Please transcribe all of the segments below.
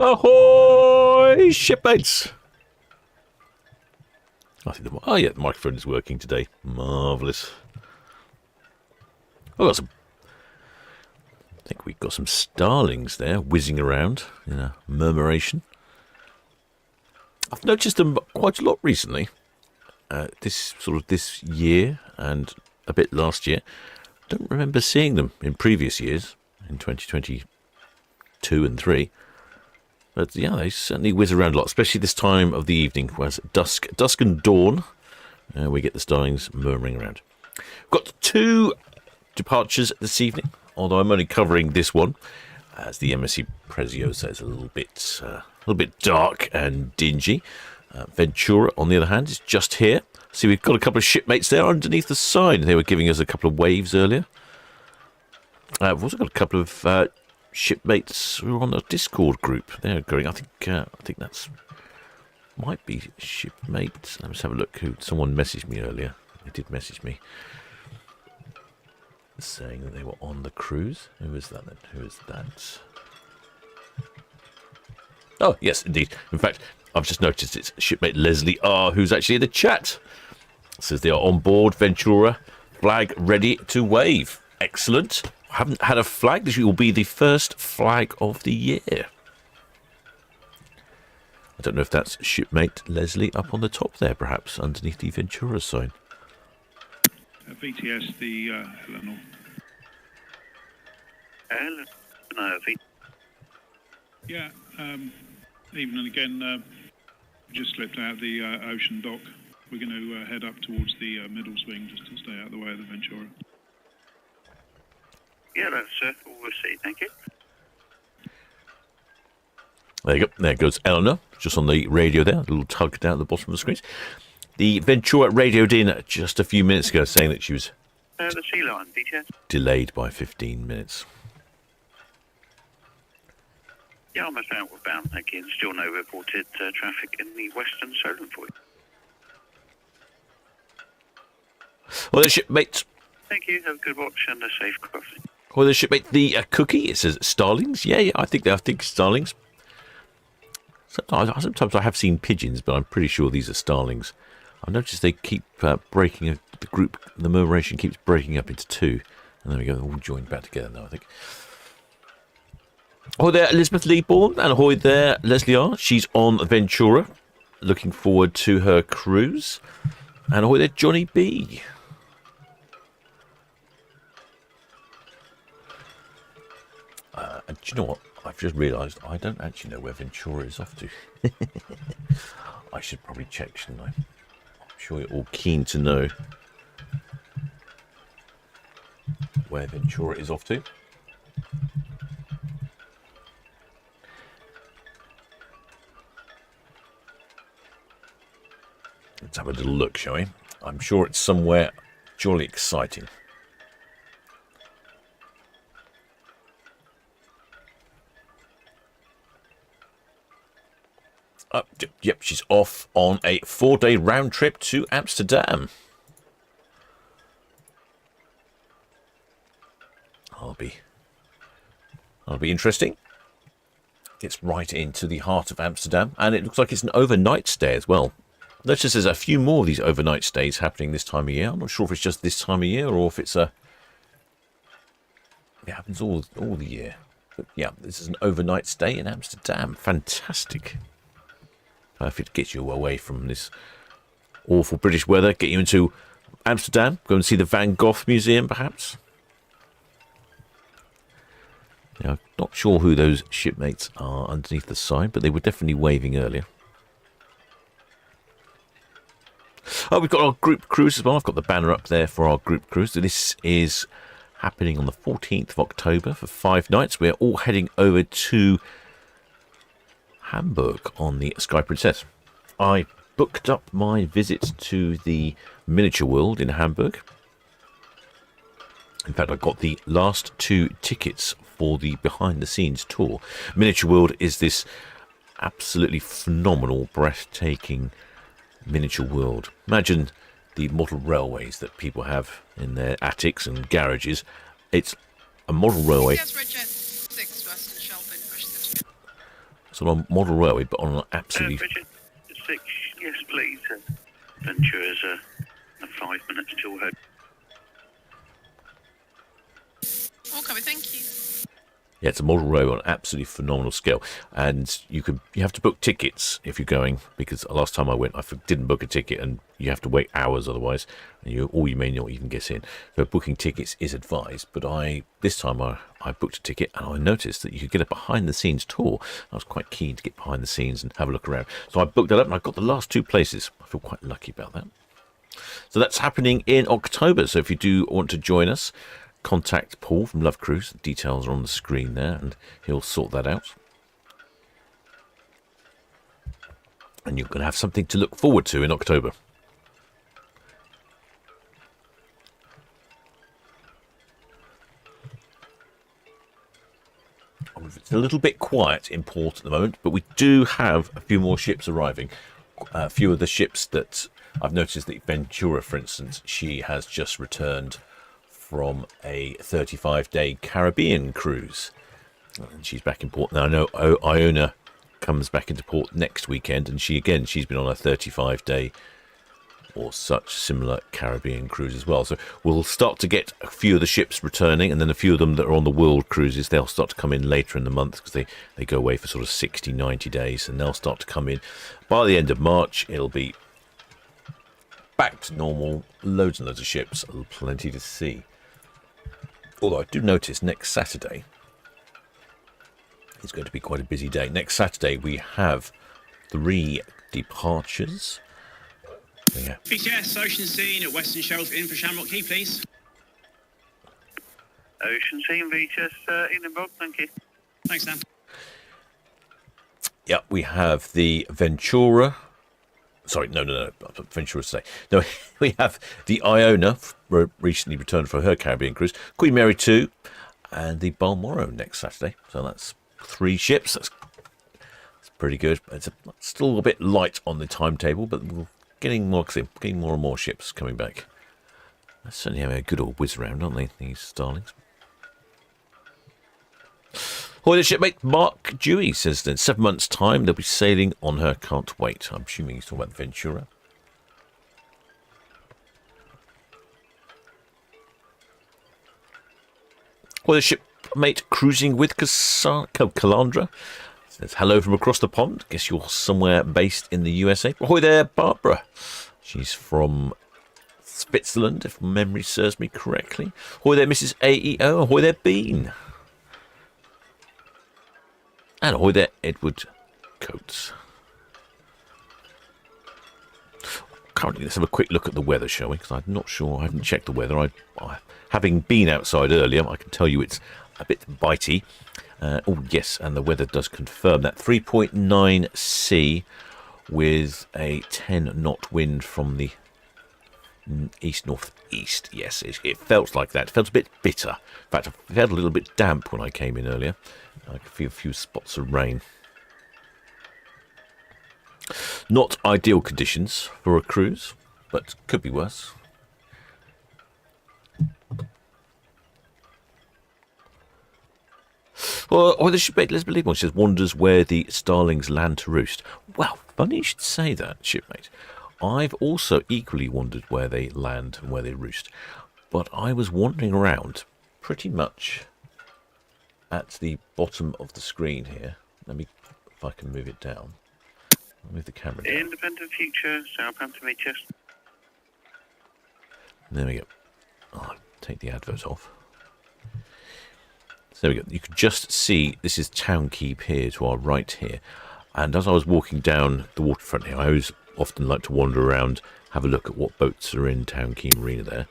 Ahoy, shipmates! I think the microphone is working today. Marvellous. I think we've got some starlings there whizzing around in a murmuration. I've noticed them quite a lot recently. This year and a bit last year. Don't remember seeing them in previous years, in 2022 and 3. But yeah, they certainly whiz around a lot, especially this time of the evening, whereas dusk and dawn, we get the starlings murmuring around. We've got 2 departures this evening, although I'm only covering this one, as the MSC Preziosa is a little bit dark and dingy. Ventura, on the other hand, is just here. See, we've got a couple of shipmates there underneath the sign. They were giving us a couple of waves earlier. We've also got a couple of shipmates who are on a Discord group. They're going. I think that's might be shipmates. Let's have a look. Someone messaged me earlier. They did message me saying that they were on the cruise. Who is that then? Who is that? Oh, yes, indeed. In fact, I've just noticed it's shipmate Leslie R, who's actually in the chat. Says they are on board Ventura, flag ready to wave. Excellent. Haven't had a flag. This will be the first flag of the year. I don't know if that's shipmate Leslie up on the top there, perhaps, underneath the Ventura sign. VTS, the Eleanor. Yeah, even and again, just slipped out the ocean dock. We're going to head up towards the middle swing just to stay out of the way of the Ventura. Yeah, that's all we'll see. Thank you. There you go. There goes Eleanor, just on the radio there. A little tug down at the bottom of the screen. The Ventura radioed in just a few minutes ago saying that she was the sea line, VTS. Delayed by 15 minutes. Yeah, almost outward bound. Again, still no reported traffic in the western Solent for you. Well, the shipmate. Thank you. Have a good watch and a safe crossing. Well, the shipmate, the cookie. It says starlings. Yeah, I think starlings. Sometimes I have seen pigeons, but I'm pretty sure these are starlings. I've noticed they keep breaking. The murmuration keeps breaking up into 2, and there we go. They're all joined back together now, I think. Ahoy there, Elizabeth Leeborn, and ahoy there, Leslie R. She's on Ventura, looking forward to her cruise. And ahoy there, Johnny B. And do you know what? I've just realised I don't actually know where Ventura is off to. I should probably check, shouldn't I? I'm sure you're all keen to know where Ventura is off to. Let's have a little look, shall we? I'm sure it's somewhere jolly exciting. Yep, she's off on a 4-day round trip to Amsterdam. That'll be interesting. It's right into the heart of Amsterdam, and it looks like it's an overnight stay as well. Notice there's a few more of these overnight stays happening this time of year. I'm not sure if it's just this time of year or if it's it happens all the year. But yeah, this is an overnight stay in Amsterdam. Fantastic. Perfect. Gets you away from this awful British weather. Get you into Amsterdam. Go and see the Van Gogh Museum, perhaps. Now, not sure who those shipmates are underneath the sign, but they were definitely waving earlier. Oh, we've got our group cruise as well. I've got the banner up there for our group cruise. This is happening on the 14th of October for 5 nights. We're all heading over to Hamburg on the Sky Princess. I booked up my visit to the Miniature World in Hamburg. In fact, I got the last 2 tickets for the behind-the-scenes tour. Miniature World is this absolutely phenomenal, breathtaking miniature world. Imagine the model railways that people have in their attics and garages. It's a model railway. It's sort of model railway, but on an absolutely... Bridget, 6, yes please. Ventura's 5 minutes till home. Okay, thank you. Yeah, it's a model railway on an absolutely phenomenal scale, and you have to book tickets if you're going, because last time I went, I didn't book a ticket, and you have to wait hours otherwise, and you may not even get in. So booking tickets is advised. But this time I booked a ticket, and I noticed that you could get a behind-the-scenes tour. I was quite keen to get behind the scenes and have a look around, so I booked that up, and I got the last 2 places. I feel quite lucky about that. So that's happening in October. So if you do want to join us, contact Paul from Love Cruise. The details are on the screen there, and he'll sort that out. And you're going to have something to look forward to in October. It's a little bit quiet in port at the moment, but we do have a few more ships arriving. A few of the ships that I've noticed, that Ventura, for instance, she has just returned from a 35-day Caribbean cruise, and she's back in port now. I know Iona comes back into port next weekend, and she's been on a 35-day or such similar Caribbean cruise as well. So we'll start to get a few of the ships returning, and then a few of them that are on the world cruises, they'll start to come in later in the month, because they go away for sort of 60-90 days, and they'll start to come in by the end of March. It'll be back to normal, loads and loads of ships, plenty to see. Although I do notice next Saturday is going to be quite a busy day. Next Saturday we have 3 departures. Yeah. BTS Ocean Scene at Western Shelf in for Shamrock Quay, please. Ocean Scene, VHS in and Bob, thank you. Thanks, Dan. Yeah, we have the Ventura. Sorry, no, Ventura today. No, we have the Iona, recently returned from her Caribbean cruise, Queen Mary 2, and the Balmoral next Saturday. So that's 3 ships. That's pretty good. It's still a bit light on the timetable, but we're getting more and more ships coming back. They're certainly having a good old whiz around, aren't they, these starlings? Ahoy there, shipmate. Mark Dewey says that in 7 months' time they'll be sailing on her. Can't wait. I'm assuming he's talking about Ventura. Ahoy there, shipmate. Cruising with Calandra says hello from across the pond. Guess you're somewhere based in the USA. Ahoy there, Barbara. She's from Switzerland, if memory serves me correctly. Ahoy there, Mrs. AEO. Ahoy there, Bean. And ahoy there, Edward Coates. Currently, let's have a quick look at the weather, shall we? Because I'm not sure, I haven't checked the weather. Having been outside earlier, I can tell you it's a bit bitey. Oh, yes, and the weather does confirm that. 3.9 C with a 10-knot wind from the east-northeast. Yes, it felt like that. It felt a bit bitter. In fact, it felt a little bit damp when I came in earlier. I could feel a few spots of rain. Not ideal conditions for a cruise, but could be worse. Well, the shipmate, let's believe one, says, wonders where the starlings land to roost. Well, funny you should say that, shipmate. I've also equally wondered where they land and where they roost. But I was wandering around pretty much at the bottom of the screen here. Let me, if I can move it down. I'll move the camera down. Independent Future, Southampton, VHS. There we go. I'll take the advert off. So there we go. You can just see, this is Town Quay Pier to our right here. And as I was walking down the waterfront here, I always often like to wander around, have a look at what boats are in Town Quay Marina there.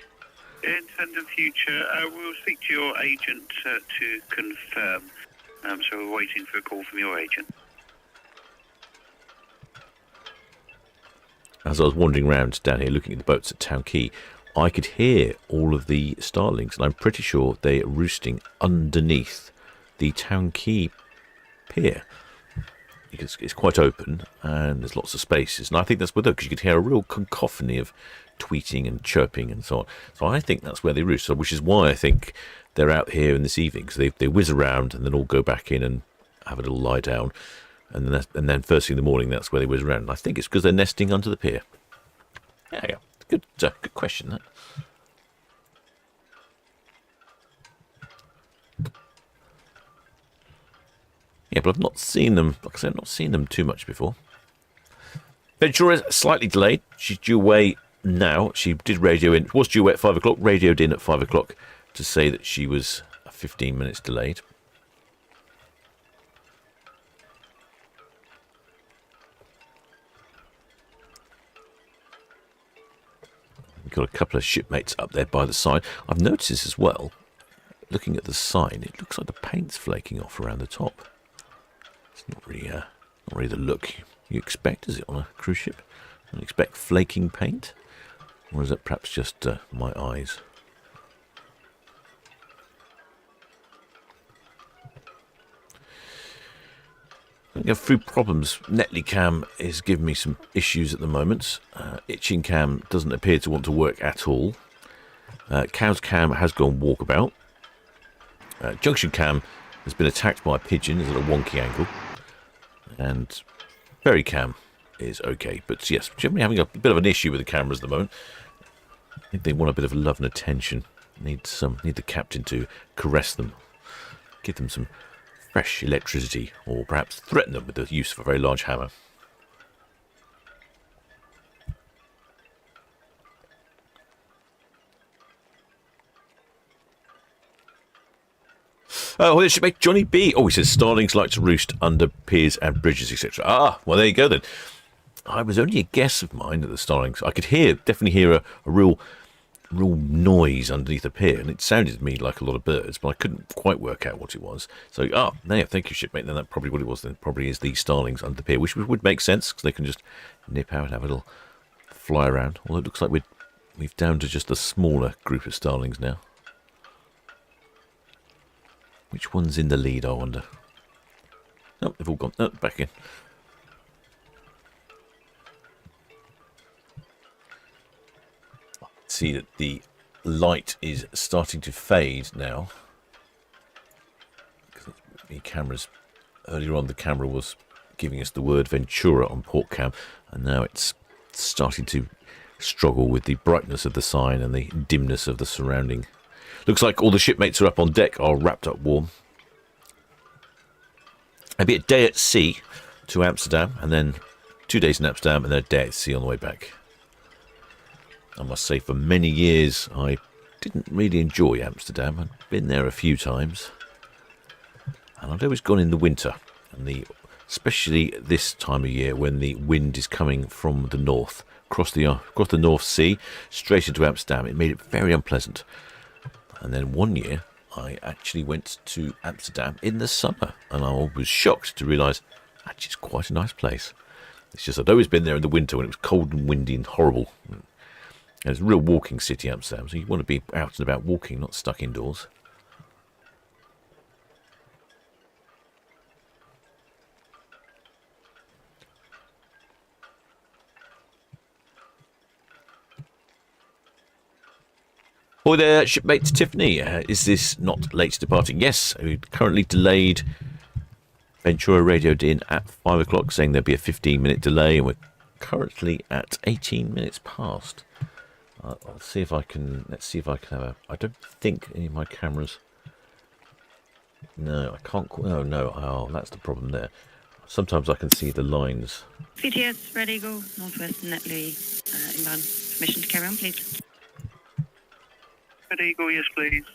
Independent Future, we'll speak to your agent to confirm. So we're waiting for a call from your agent. As I was wandering around down here looking at the boats at Town Quay, I could hear all of the starlings, and I'm pretty sure they're roosting underneath the Town Quay Pier. Because it's quite open and there's lots of spaces, and I think that's where because you could hear a real cacophony of tweeting and chirping and so on. So I think that's where they roost, which is why I think they're out here in this evening, because they whiz around and then all go back in and have a little lie down and then first thing in the morning, that's where they whiz around. And I think it's because they're nesting under the pier. Yeah. Good question, that. Yeah, but I've not seen them. Like I said, I've not seen them too much before. Ventura is slightly delayed. She's due away now. She did radio in. Was due away at 5 o'clock. Radioed in at 5 o'clock to say that she was 15 minutes delayed. We've got a couple of shipmates up there by the side. I've noticed this as well. Looking at the sign, it looks like the paint's flaking off around the top. It's not really the look you expect, is it, on a cruise ship? You don't expect flaking paint? Or is that perhaps just my eyes? I go through problems. Netley Cam is giving me some issues at the moment. Itching Cam doesn't appear to want to work at all. Cow's Cam has gone walkabout. Junction Cam has been attacked by a pigeon, is at a wonky angle. And Ferry Cam is okay. But yes, generally having a bit of an issue with the cameras at the moment. I think they want a bit of love and attention. Need the captain to caress them. Give them some fresh electricity, or perhaps threaten them with the use of a very large hammer. Oh, this should make Johnny B. Oh, he says starlings like to roost under piers and bridges, etc. Ah, well, there you go then. I was only a guess of mine that the starlings. I could definitely hear a real noise underneath the pier, and it sounded to me like a lot of birds, but I couldn't quite work out what it was. So, there, thank you, shipmate. Then that's probably what it was. Then probably is the starlings under the pier, which would make sense because they can just nip out and have a little fly around. Although it looks like we've down to just a smaller group of starlings now. Which one's in the lead, I wonder? Oh, they've all gone. No, back in. See that the light is starting to fade now. The cameras, earlier on the camera was giving us the word Ventura on port cam, and now it's starting to struggle with the brightness of the sign and the dimness of the surrounding. Looks like all the shipmates are up on deck, are wrapped up warm. Maybe a day at sea to Amsterdam, and then 2 days in Amsterdam, and then a day at sea on the way back. I must say, for many years, I didn't really enjoy Amsterdam. I'd been there a few times, and I'd always gone in the winter, and especially this time of year when the wind is coming from the north, across the North Sea, straight into Amsterdam. It made it very unpleasant. And then one year, I actually went to Amsterdam in the summer, and I was shocked to realise actually it's quite a nice place. It's just I'd always been there in the winter when it was cold and windy and horrible. And it's a real walking city, Amsterdam, so you want to be out and about walking, not stuck indoors. Hi there, shipmate Tiffany. Is this not late departing? Yes, we're currently delayed. Ventura radioed in at 5 o'clock saying there'd be a 15-minute delay, and we're currently at 18 minutes past. Let's see if I can have I don't think any of my cameras... No, I can't... Oh, no. Oh, that's the problem there. Sometimes I can see the lines. VTS, ready, go. Northwest Netley, inbound. Permission to carry on, please. Ready, go, yes, please.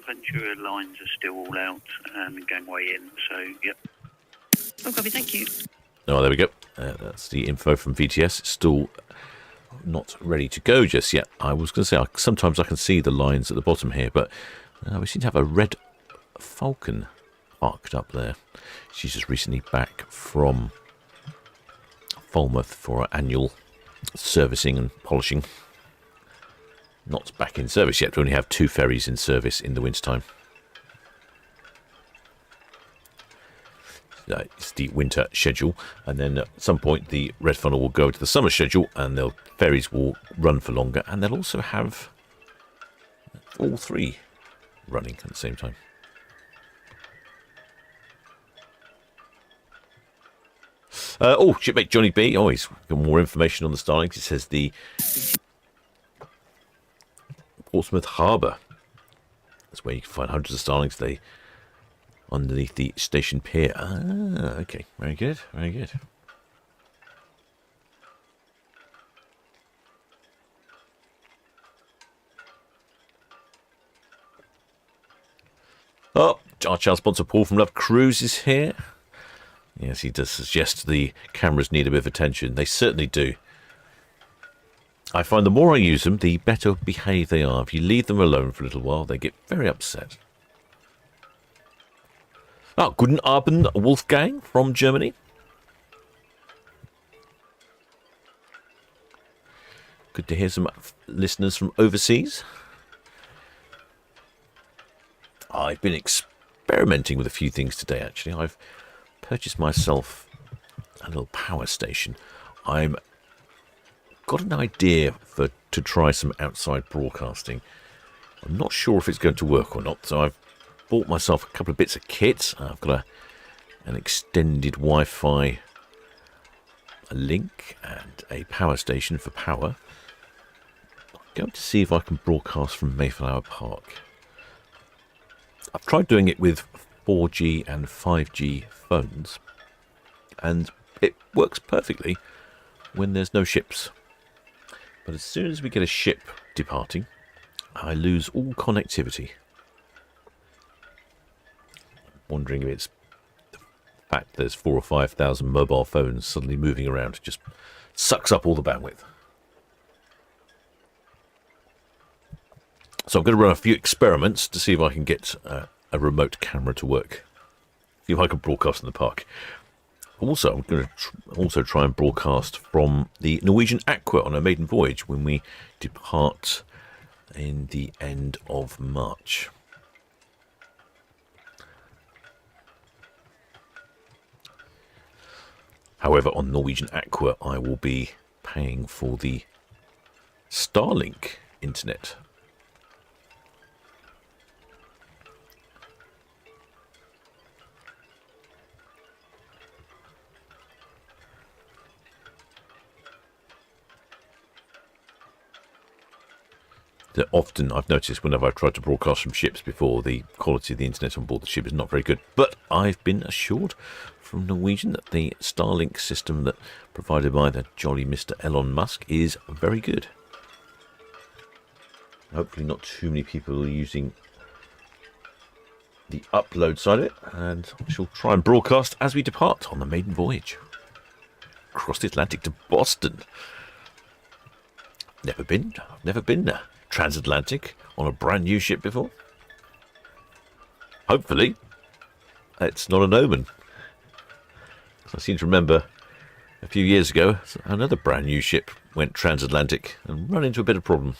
Ventura lines are still all out and gangway in, so, yep. Oh, copy, thank you. Oh, there we go. That's the info from VTS. It's still not ready to go just yet. I was going to say, sometimes I can see the lines at the bottom here, but we seem to have a red Falcon parked up there. She's just recently back from Falmouth for her annual servicing and polishing. Not back in service yet. We only have 2 ferries in service in the wintertime. It's the winter schedule, and then at some point the Red Funnel will go to the summer schedule, and the ferries will run for longer, and they'll also have all 3 running at the same time. Shipmate Johnny B. Oh, he's got more information on the Starlings. It says the Portsmouth Harbour. That's where you can find hundreds of Starlings today underneath the station pier. Ah, okay. Very good. Very good. Oh, our channel sponsor Paul from Love Cruise is here. Yes, he does suggest the cameras need a bit of attention. They certainly do. I find the more I use them, the better behaved they are. If you leave them alone for a little while, they get very upset. Guten Abend, Wolfgang from Germany. Good to hear some listeners from overseas. I've been experimenting with a few things today, actually. I've purchased myself a little power station. I've got an idea to try some outside broadcasting. I'm not sure if it's going to work or not, so I've bought myself a couple of bits of kit. I've got an extended Wi-Fi link and a power station for power. I'm going to see if I can broadcast from Mayflower Park. I've tried doing it with 4G and 5G phones, and it works perfectly when there's no ships. But as soon as we get a ship departing, I lose all connectivity. I'm wondering if it's the fact there's 4,000 or 5,000 mobile phones suddenly moving around. It just sucks up all the bandwidth. So I'm going to run a few experiments to see if I can get a remote camera to work. See if I can broadcast in the park. Also, I'm going to also try and broadcast from the Norwegian Aqua on a maiden voyage when we depart in the end of March. However, on Norwegian Aqua, I will be paying for the Starlink internet. That often I've noticed whenever I've tried to broadcast from ships before, the quality of the internet on board the ship is not very good. But I've been assured from Norwegian that the Starlink system that provided by the jolly Mr. Elon Musk is very good. Hopefully not too many people are using the upload side of it, and I shall try and broadcast as we depart on the maiden voyage across the Atlantic to Boston. Never been transatlantic on a brand new ship before. Hopefully it's not an omen. I seem to remember a few years ago another brand new ship went transatlantic and ran into a bit of problem.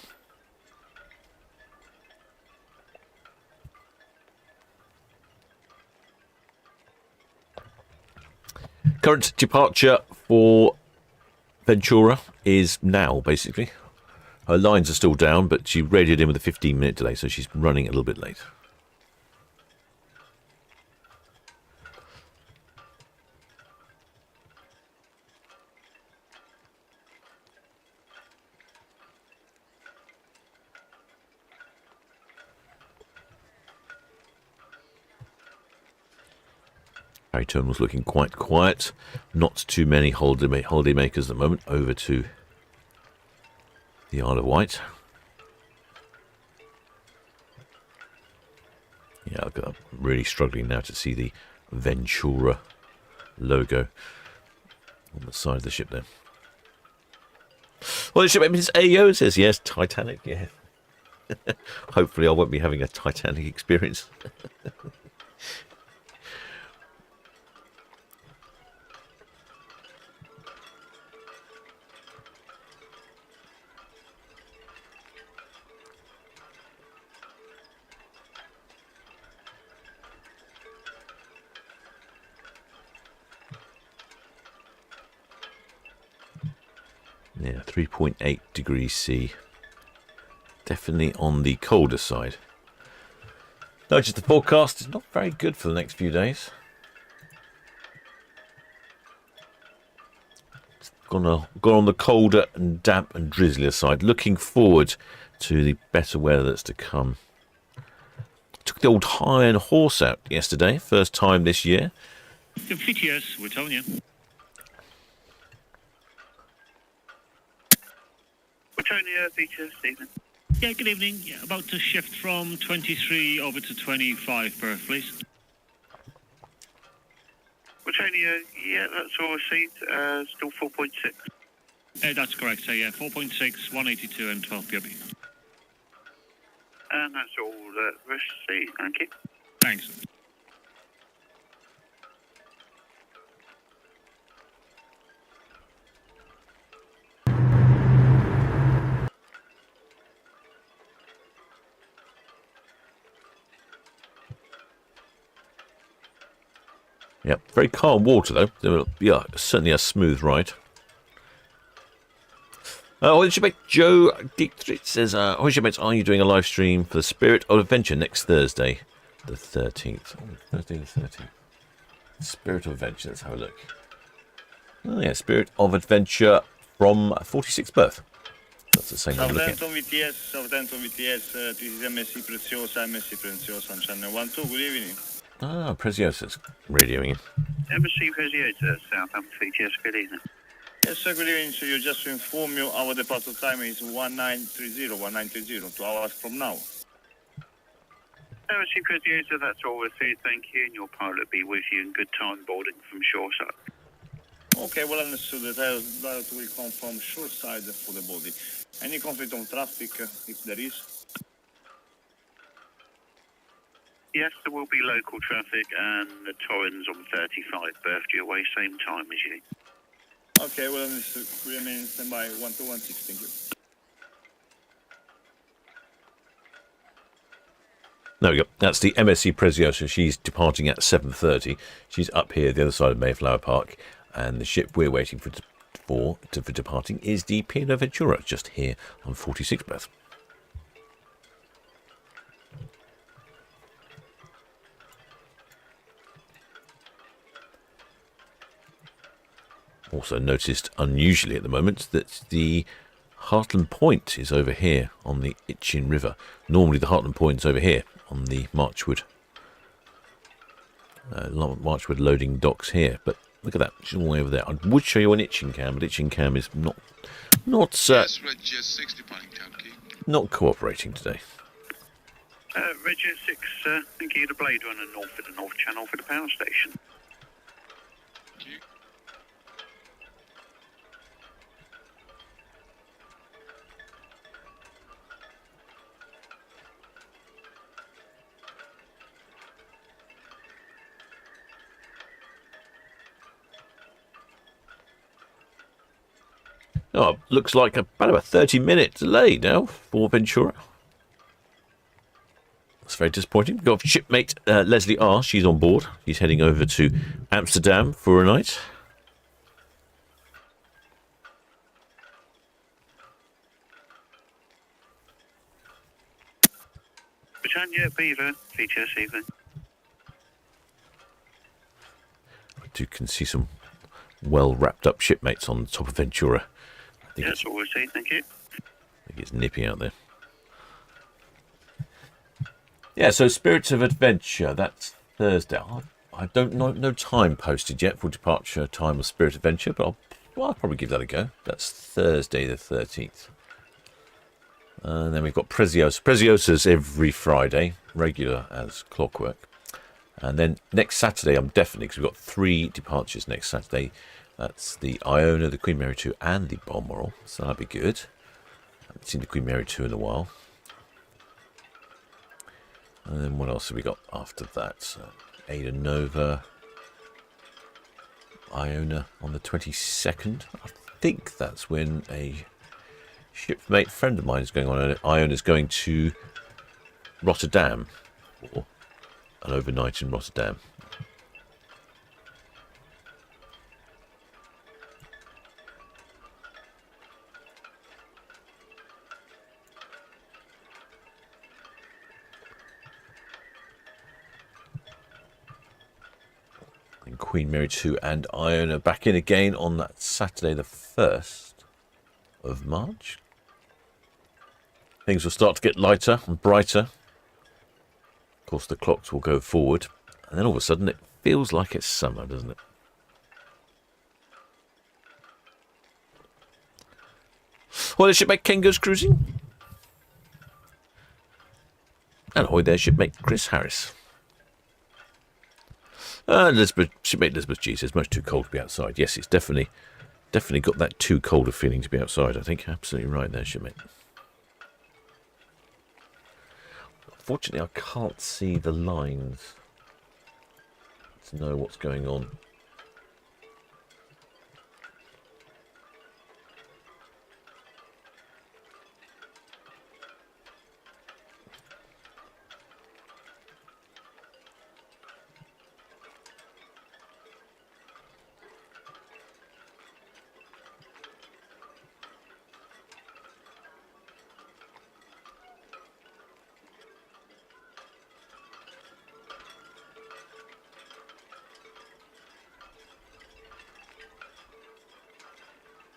Current departure for Ventura is now, basically. Her lines are still down, but she radioed in with a 15-minute delay, so she's running a little bit late. Ferry terminal's looking quite quiet. Not too many holiday makers at the moment over to the Isle of Wight. Yeah, I'm really struggling now to see the Ventura logo on the side of the ship there. Well, the ship Mrs. AO says yes, Titanic, yeah. Hopefully I won't be having a Titanic experience. Yeah, 3.8 degrees C. Definitely on the colder side. Notice the forecast is not very good for the next few days. gone on the colder and damp and drizzlier side. Looking forward to the better weather that's to come. Took the old Iron Horse out yesterday, first time this year. The VTS, we're telling you. Britannia, VTS, Stephen. Yeah, good evening. Yeah, about to shift from 23 over to 25 berth, please. Britannia, yeah, that's all received. Still 4.6. That's correct, so yeah, 4.6, 182 and 12 POB. And that's all received, thank you. Thanks. Yep, very calm water though. Yeah, certainly a smooth ride. Shipmate Joe Dietrich says, "Hi shipmates, are you doing a live stream for the Spirit of Adventure next Thursday, the 13th?" Thursday the 13th. Spirit of Adventure. Let's have a look. Oh yeah, Spirit of Adventure from 46th berth. That's the same one we're looking at. Southampton VTS, this is MSC Preciosa, channel 12, good evening. Ah, Preziosa's radioing in. Embassy Preziosa, Southampton VTS, good evening. Yes, sir, good evening. So just to inform you, our departure time is 1930, 2 hours from now. Embassy Preziosa, that's all received, thank you, and your pilot will be with you in good time boarding from shoreside. Okay, well understood. That will come from shoreside for the body. Any conflict of traffic, if there is? Yes, there will be local traffic and the Torrens on 35 berth your way, same time as you. Okay, well understood. We remain in standby 1216, thank you. There we go. That's the MSC Preziosa. She's departing at 7:30. She's up here, the other side of Mayflower Park, and the ship we're waiting for departing is the P&O Ventura, just here on 46 berth. Also noticed, unusually at the moment, that the Heartland Point is over here on the Itchen River. Normally the Heartland Point is over here on the Marchwood loading docks here, but look at that, she's all the way over there. I would show you an Itchen cam, but Itchen cam is not Yes, Red Jet 6 departing Town Quay. not cooperating today. Red 6, thank you, the Blade Runner north for the North Channel for the power station. Thank you. Oh, looks like about a 30-minute delay now for Ventura. That's very disappointing. We've got shipmate Leslie R. She's on board. She's heading over to Amsterdam for a night. Britannia, Beaver, VTS evening. You can see some well wrapped up shipmates on the top of Ventura. I think That's all received, thank you. it's nippy out there. Yeah, so Spirits of Adventure, that's Thursday. I don't know, no time posted yet for departure time of Spirit Adventure, but I'll probably give that a go. That's Thursday the 13th. And then we've got Preziosa. Preziosa's every Friday, regular as clockwork. And then next Saturday, I'm definitely, because we've got 3 departures next Saturday. That's the Iona, the Queen Mary 2, and the Balmoral. So that'll be good. I haven't seen the Queen Mary 2 in a while. And then what else have we got after that? Ada Nova, Iona on the 22nd. I think that's when a shipmate friend of mine is going on. Iona is going to Rotterdam for an overnight in Rotterdam. And Queen Mary 2 and Iona back in again on that Saturday the 1st of March. Things will start to get lighter and brighter. Of course, the clocks will go forward. And then all of a sudden, it feels like it's summer, doesn't it? Well, the shipmate Ken goes cruising. And ahoy there, shipmate Chris Harris. Shipmate Elizabeth G says, much too cold to be outside. Yes, it's definitely got that too cold a feeling to be outside, I think. Absolutely right there, shipmate. Unfortunately, I can't see the lines to know what's going on.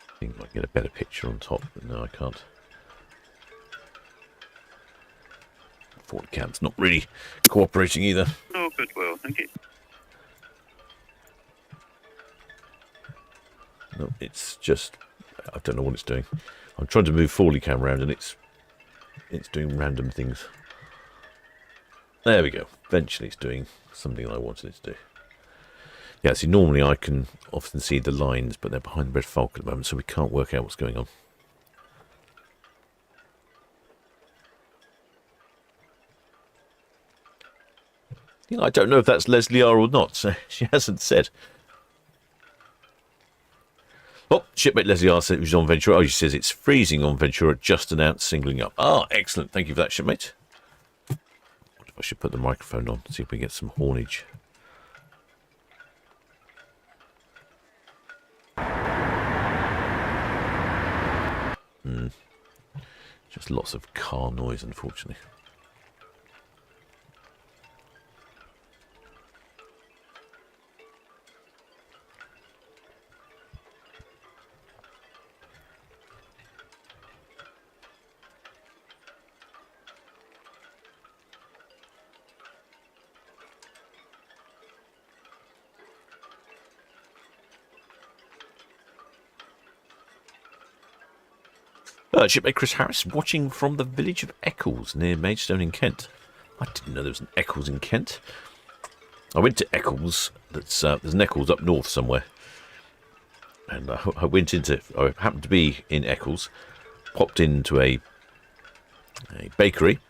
I think I might get a better picture on top, but no, I can't. Forward cam's not really cooperating either. Oh, good, well, thank you. No, it's just, I don't know what it's doing. I'm trying to move forward cam around and it's doing random things. There we go. Eventually it's doing something I wanted it to do. Yeah, see, normally I can often see the lines, but they're behind the red falcon at the moment, so we can't work out what's going on. You know, I don't know if that's Leslie R or not, so she hasn't said. Oh, shipmate Leslie R said it was on Ventura. Oh, she says it's freezing on Ventura, just announced singling up. Ah, excellent. Thank you for that, shipmate. I wonder if I should put the microphone on, see if we get some hornage. Just lots of car noise, unfortunately. Shipmate Chris Harris watching from the village of Eccles near Maidstone in Kent. I didn't know there was an Eccles in Kent. I went to Eccles. There's an Eccles up north somewhere, and I happened to be in Eccles. Popped into a bakery,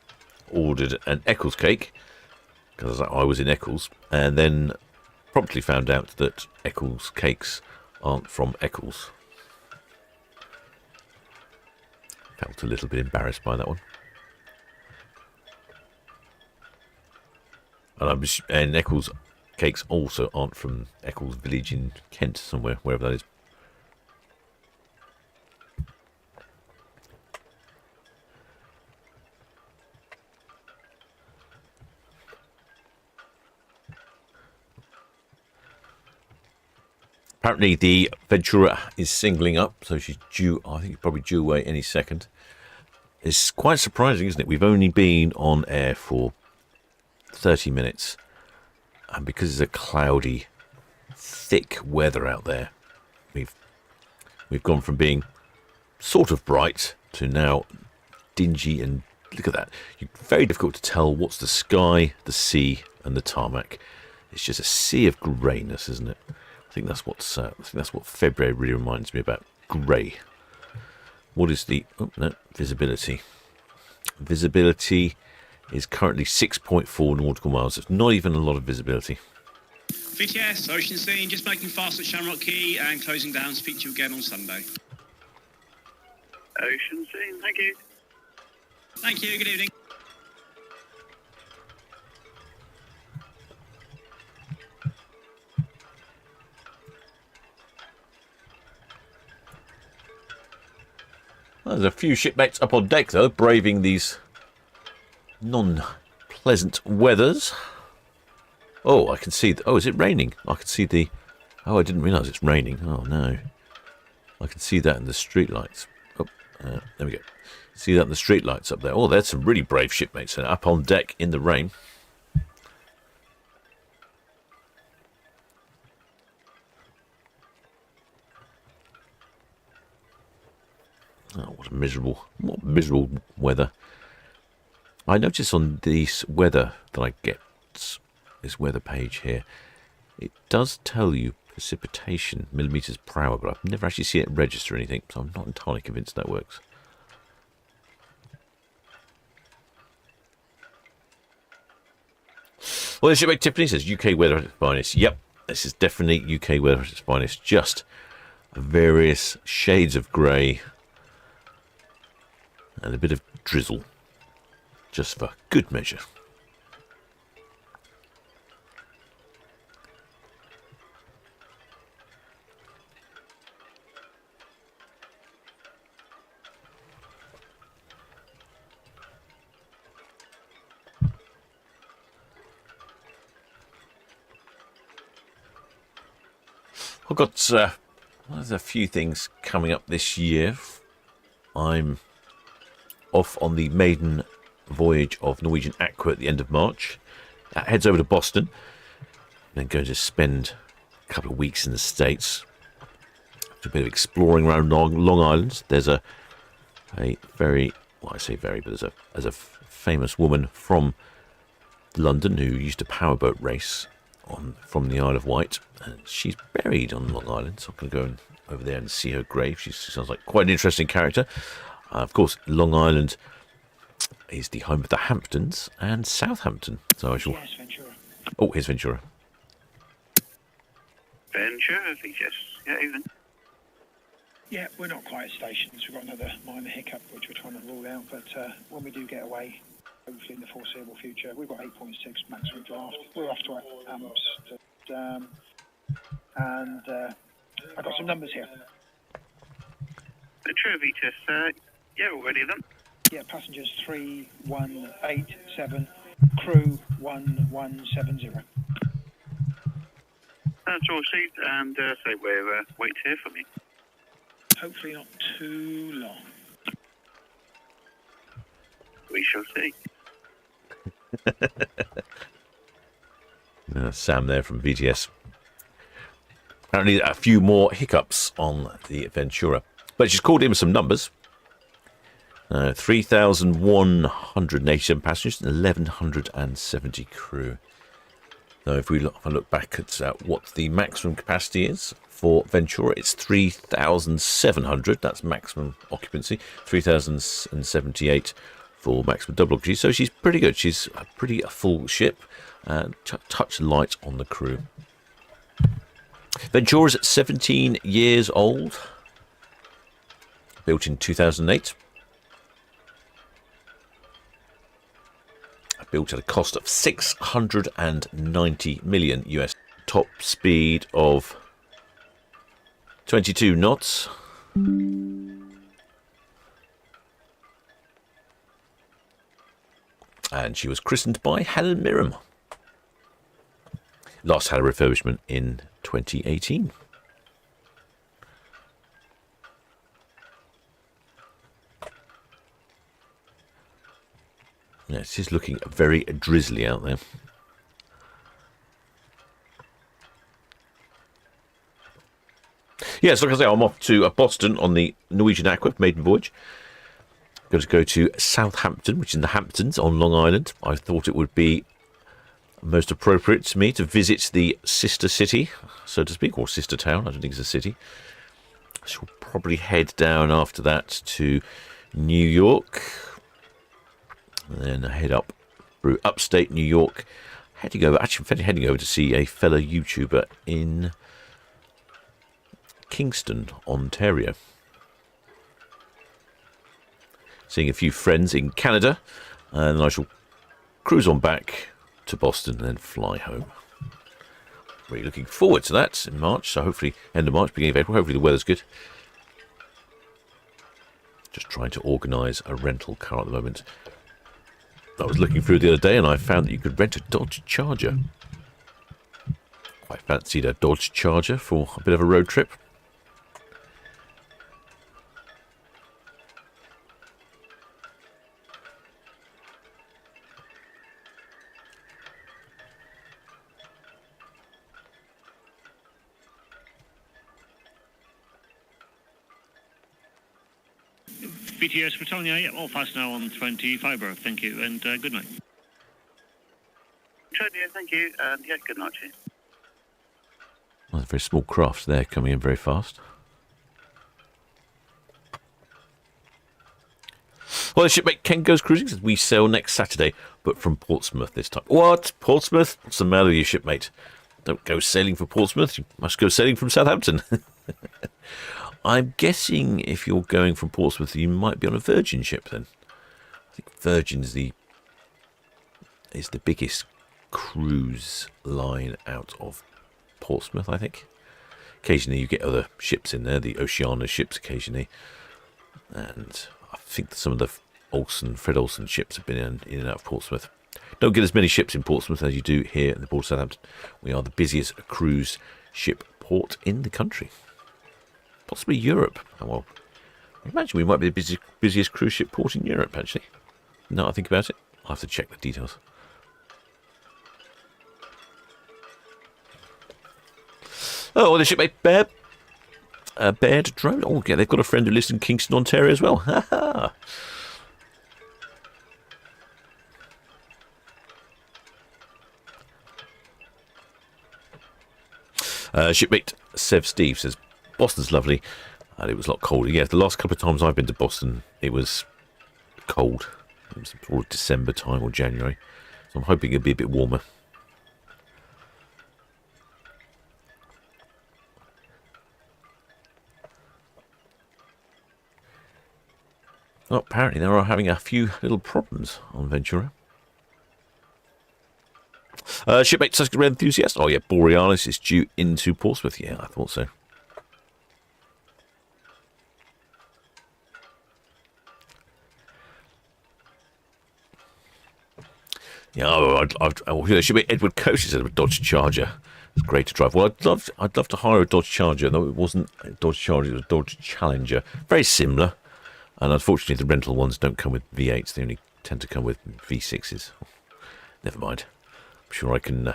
ordered an Eccles cake because I was in Eccles, and then promptly found out that Eccles cakes aren't from Eccles. Felt a little bit embarrassed by that one. And Eccles cakes also aren't from Eccles village in Kent somewhere, wherever that is. Apparently the Ventura is singling up, so she's due, I think probably due away any second. It's quite surprising, isn't it? We've only been on air for 30 minutes. And because it's a cloudy, thick weather out there, we've gone from being sort of bright to now dingy, and look at that. Very difficult to tell what's the sky, the sea and the tarmac. It's just a sea of greyness, isn't it? I think that's what February really reminds me about. Grey. What is the visibility? Visibility is currently 6.4 nautical miles. It's not even a lot of visibility. VTS, Ocean Scene, just making fast at Shamrock Quay and closing down. Speak to you again on Sunday. Ocean Scene, thank you. Thank you, good evening. There's a few shipmates up on deck, though, braving these non-pleasant weathers. Oh, I can see... Oh, is it raining? I can see the... Oh, I didn't realise it's raining. Oh, no. I can see that in the street lights. Oh, there we go. See that in the street lights up there. Oh, there's some really brave shipmates up on deck in the rain. Oh, what miserable weather. I notice on this weather that I get, this weather page here, it does tell you precipitation, millimetres per hour, but I've never actually seen it register anything, so I'm not entirely convinced that works. Well, the shipmate Tiffany says UK weather at its finest. Yep, this is definitely UK weather at its finest. Just various shades of grey and a bit of drizzle, just for good measure. I've got there's a few things coming up this year. I'm off on the maiden voyage of Norwegian Aqua at the end of March. That heads over to Boston. Then going to spend a couple of weeks in the States. Do a bit of exploring around Long Island. There's a very, well, I say very, but there's a famous woman from London who used to powerboat race from the Isle of Wight, and she's buried on Long Island, so I'm going to go over there and see her grave. She sounds like quite an interesting character. Of course, Long Island is the home of the Hamptons and Southampton. So I shall. Yes, Ventura. Oh, here's Ventura. Ventura, VGS. Yeah, even. Yeah, we're not quite at stations. We've got another minor hiccup which we're trying to rule out, but when we do get away, hopefully in the foreseeable future, we've got 8.6 maximum draft. We're off to Amps, and I've got some numbers here. Ventura, VGS. Yeah, all ready then. Yeah, passengers 3187, crew 1170. That's all received, and so we're waiting to hear from you. Hopefully not too long. We shall see. Sam there from VGS. Apparently a few more hiccups on the Ventura, but she's called in with some numbers. 3,187 passengers and 1,170 crew. Now, if I look back at what the maximum capacity is for Ventura, it's 3,700. That's maximum occupancy. 3,078 for maximum double occupancy. So she's pretty good. She's a pretty full ship. Touch light on the crew. Ventura's 17 years old. Built in 2008. Built at a cost of 690 million US. Top speed of 22 knots. And she was christened by Helen Mirren. Last had a refurbishment in 2018. Yeah, it is looking very drizzly out there. Yes, like I say, I'm off to Boston on the Norwegian Aqua maiden voyage. Going to go to Southampton, which is in the Hamptons on Long Island. I thought it would be most appropriate to me to visit the sister city, so to speak, or sister town. I don't think it's a city. I shall probably head down after that to New York. And then I head up through upstate New York, heading over to see a fellow YouTuber in Kingston, Ontario. Seeing a few friends in Canada, and I shall cruise on back to Boston and then fly home. Really looking forward to that in March, so hopefully end of March, beginning of April, hopefully the weather's good. Just trying to organise a rental car at the moment. I was looking through the other day and I found that you could rent a Dodge Charger. Quite fancied a Dodge Charger for a bit of a road trip. BTS Britannia, yeah, all fast now on 25 berth, thank you, and good night. Antonio, thank you, and yeah, good night to you. Well, very small crafts there coming in very fast. Well, the shipmate Ken goes cruising says we sail next Saturday, but from Portsmouth this time. What? Portsmouth? What's the matter with you, shipmate? Don't go sailing for Portsmouth. You must go sailing from Southampton. I'm guessing if you're going from Portsmouth, you might be on a Virgin ship then. I think Virgin is the biggest cruise line out of Portsmouth, I think. Occasionally you get other ships in there, the Oceania ships occasionally. And I think that some of the Fred Olsen ships have been in and out of Portsmouth. Don't get as many ships in Portsmouth as you do here in the port of Southampton. We are the busiest cruise ship port in the country. Possibly Europe. Oh, well, I imagine we might be the busiest cruise ship port in Europe, actually. Now I think about it, I'll have to check the details. Oh, the shipmate Baird drone. Oh, yeah, they've got a friend who lives in Kingston, Ontario as well. Ha ha. Shipmate Sev Steve says, Boston's lovely, and it was a lot colder. Yeah, the last couple of times I've been to Boston, it was cold. It was sort of December time or January, so I'm hoping it'll be a bit warmer. Well, apparently they are having a few little problems on Ventura. Shipmate Tuscan Red Enthusiast. Oh yeah, Borealis is due into Portsmouth. Yeah, I thought so. Yeah, shipmate Edward Coach said of a Dodge Charger. It's great to drive. Well, I'd love to hire a Dodge Charger, though it wasn't a Dodge Charger, it was a Dodge Challenger. Very similar. And unfortunately, the rental ones don't come with V8s. They only tend to come with V6s. Never mind. I'm sure I can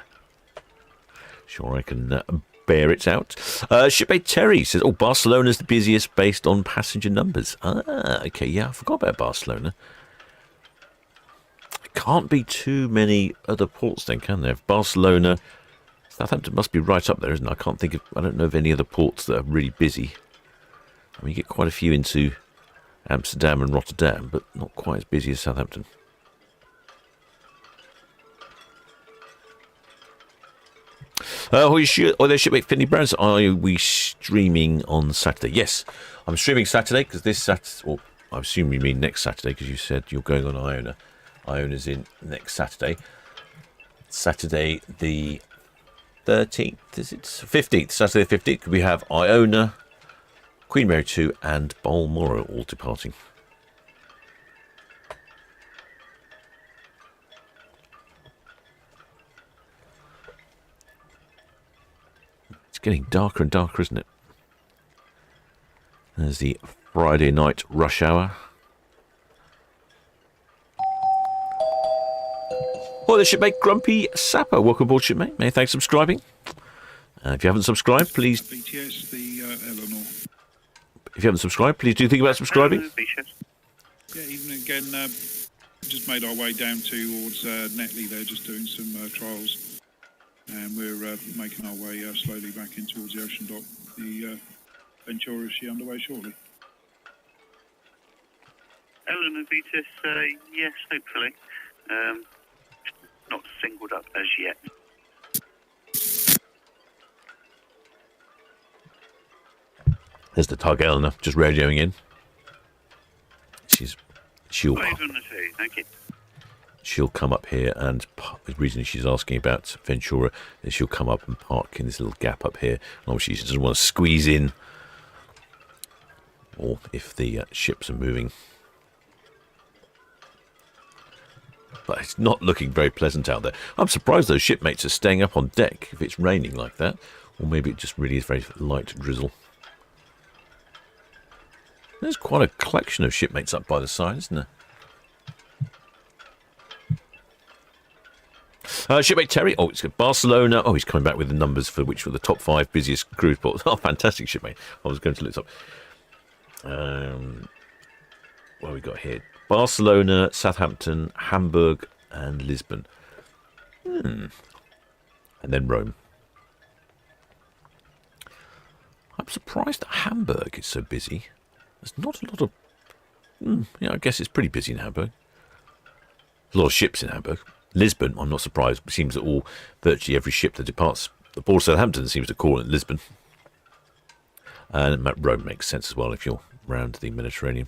bear it out. Shipmate Terry says, "Oh, Barcelona's the busiest based on passenger numbers." Ah, okay, yeah, I forgot about Barcelona. There can't be too many other ports then, can there? Barcelona, Southampton must be right up there, isn't it? I don't know of any other ports that are really busy. I mean, you get quite a few into Amsterdam and Rotterdam, but not quite as busy as Southampton. There's shipmate Finley Brown. Are we streaming on Saturday? Yes, I'm streaming Saturday because this Saturday, or I assume you mean next Saturday because you said you're going on Iona. Iona's in next Saturday. Saturday the 13th, is it? 15th, Saturday the 15th, we have Iona, Queen Mary 2 and Balmoral all departing. It's getting darker and darker, isn't it? There's the Friday night rush hour. Oh, the shipmate Grumpy Sapper. Welcome aboard, shipmate. Many thanks for subscribing. If you haven't subscribed, please... BTS, the Eleanor. If you haven't subscribed, please do think about subscribing. Yeah, even again, just made our way down towards Netley there, just doing some trials. And we're making our way slowly back in towards the ocean dock. The Ventura is underway shortly. Eleanor Vetus, yes, hopefully. Not singled up as yet. There's the tug Eleanor, just radioing in. She'll come up here, and the reason she's asking about Ventura is she'll come up and park in this little gap up here. And obviously she doesn't want to squeeze in, or if the ships are moving. But it's not looking very pleasant out there. I'm surprised those shipmates are staying up on deck if it's raining like that. Or maybe it just really is very light drizzle. There's quite a collection of shipmates up by the side, isn't there? Shipmate Terry. Oh, it's got Barcelona. Oh, he's coming back with the numbers for which were the top 5 busiest cruise ports. Oh, fantastic, shipmate. I was going to look this up. what have we got here? Barcelona, Southampton, Hamburg, and Lisbon. And then Rome. I'm surprised that Hamburg is so busy. There's not a lot of... yeah, I guess it's pretty busy in Hamburg. There's a lot of ships in Hamburg. Lisbon, I'm not surprised. It seems that virtually every ship that departs the port of Southampton seems to call it Lisbon. And Rome makes sense as well if you're round the Mediterranean.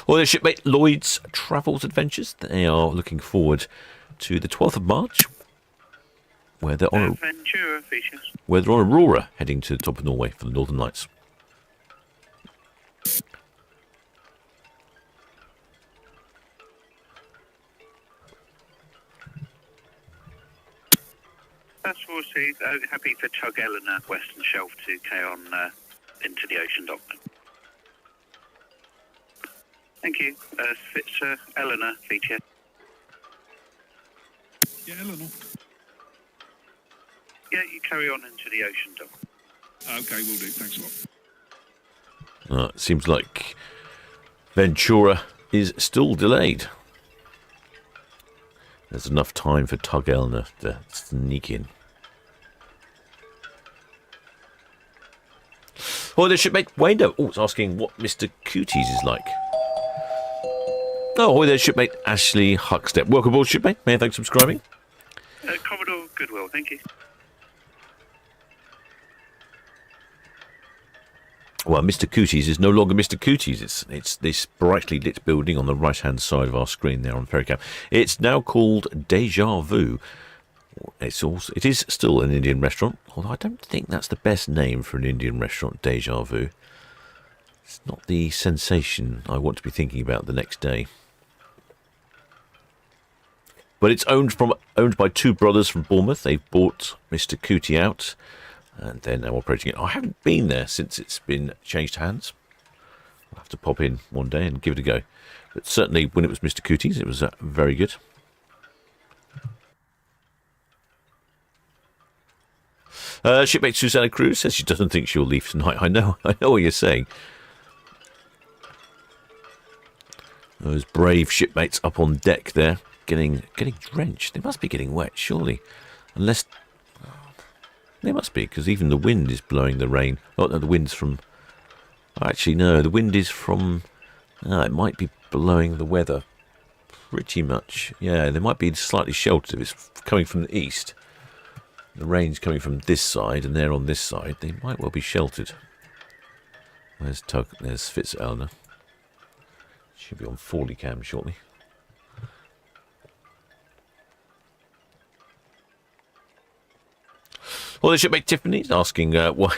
Well, their shipmate Lloyd's Travels Adventures. They are looking forward to the 12th of March, where they're on Ventura features. where they're on Aurora, heading to the top of Norway for the Northern Lights. That's we'll see. Happy for Tug Eleanor, Western Shelf to carry on into the ocean dock. Thank you. Fitz Eleanor feature. Yeah, Eleanor. Yeah, you carry on into the ocean dock. Okay, will do. Thanks a lot. It seems like Ventura is still delayed. There's enough time for Tug Eleanor to sneak in. Oh, the shipmate Wayno. Oh, it's asking what Mr. Cooties is like. Oh, there's shipmate Ashley Huckstep. Welcome aboard, shipmate. Many thanks for subscribing. Commodore Goodwill, thank you. Well, Mr. Cooties is no longer Mr. Cooties. It's this brightly lit building on the right-hand side of our screen there on Ferrycam. It's now called Deja Vu. It is still an Indian restaurant, although I don't think that's the best name for an Indian restaurant, Deja Vu. It's not the sensation I want to be thinking about the next day. But it's owned by two brothers from Bournemouth. They've bought Mr. Cootie out, and they're now operating it. I haven't been there since it's been changed hands. I'll have to pop in one day and give it a go. But certainly when it was Mr. Cootie's, it was very good. Shipmate Susanna Cruz says she doesn't think she'll leave tonight. I know what you're saying. Those brave shipmates up on deck there, getting drenched. They must be getting wet, surely. Unless... They must be, because even the wind is blowing the rain. Oh, no, the wind's from... Actually, no, the wind is from... it might be blowing the weather. Pretty much. Yeah, they might be slightly sheltered if it's coming from the east. The rain's coming from this side, and they're on this side. They might well be sheltered. There's Tug. There's Fitz Eleanor. Should be on 40 cam shortly. Well, the shipmate Tiffany's asking why,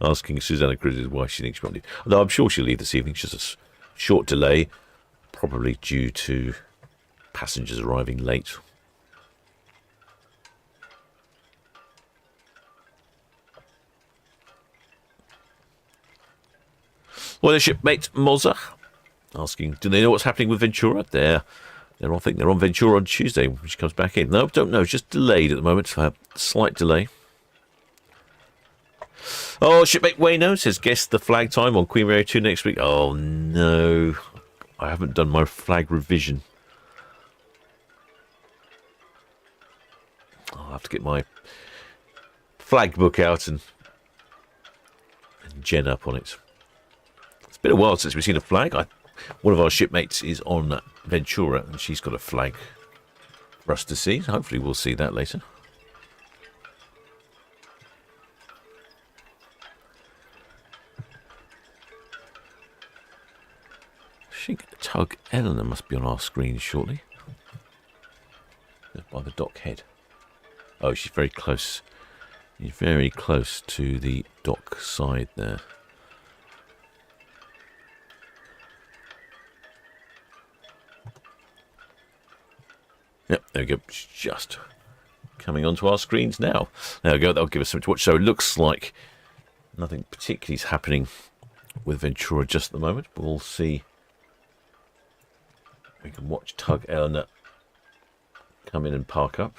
asking Susanna Cruz why she thinks she won't leave. Although I'm sure she'll leave this evening. It's just a short delay, probably due to passengers arriving late. Well, the shipmate Moza asking, do they know what's happening with Ventura? I think they're on Ventura on Tuesday when she comes back in. No, don't know. Just delayed at the moment. A slight delay. Oh, shipmate Wayno says, guess the flag time on Queen Mary 2 next week. Oh, no. I haven't done my flag revision. I'll have to get my flag book out and gen up on it. It's been a while since we've seen a flag. One of our shipmates is on Ventura, and she's got a flag for us to see. Hopefully we'll see that later. I think Tug Eleanor must be on our screen shortly. By the dock head. Oh, she's very close. She's very close to the dock side there. Yep, there we go. It's just coming onto our screens now. There we go. That'll give us something to watch. So it looks like nothing particularly is happening with Ventura just at the moment. But we'll see. We can watch Tug Eleanor come in and park up.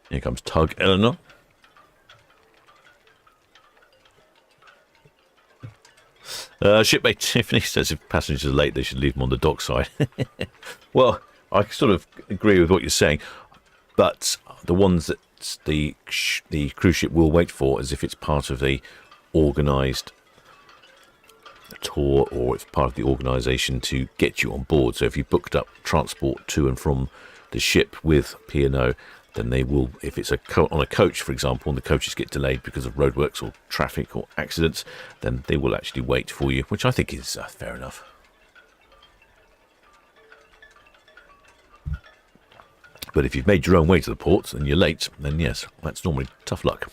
Here comes Tug Eleanor. Shipmate Tiffany says if passengers are late, they should leave them on the dockside. Well, I sort of agree with what you're saying, but the ones that the cruise ship will wait for as if it's part of the organised tour or it's part of the organisation to get you on board. So if you booked up transport to and from the ship with P&O, then they will, if it's on a coach, for example, and the coaches get delayed because of roadworks or traffic or accidents, then they will actually wait for you, which I think is fair enough. But if you've made your own way to the port and you're late, then yes, that's normally tough luck.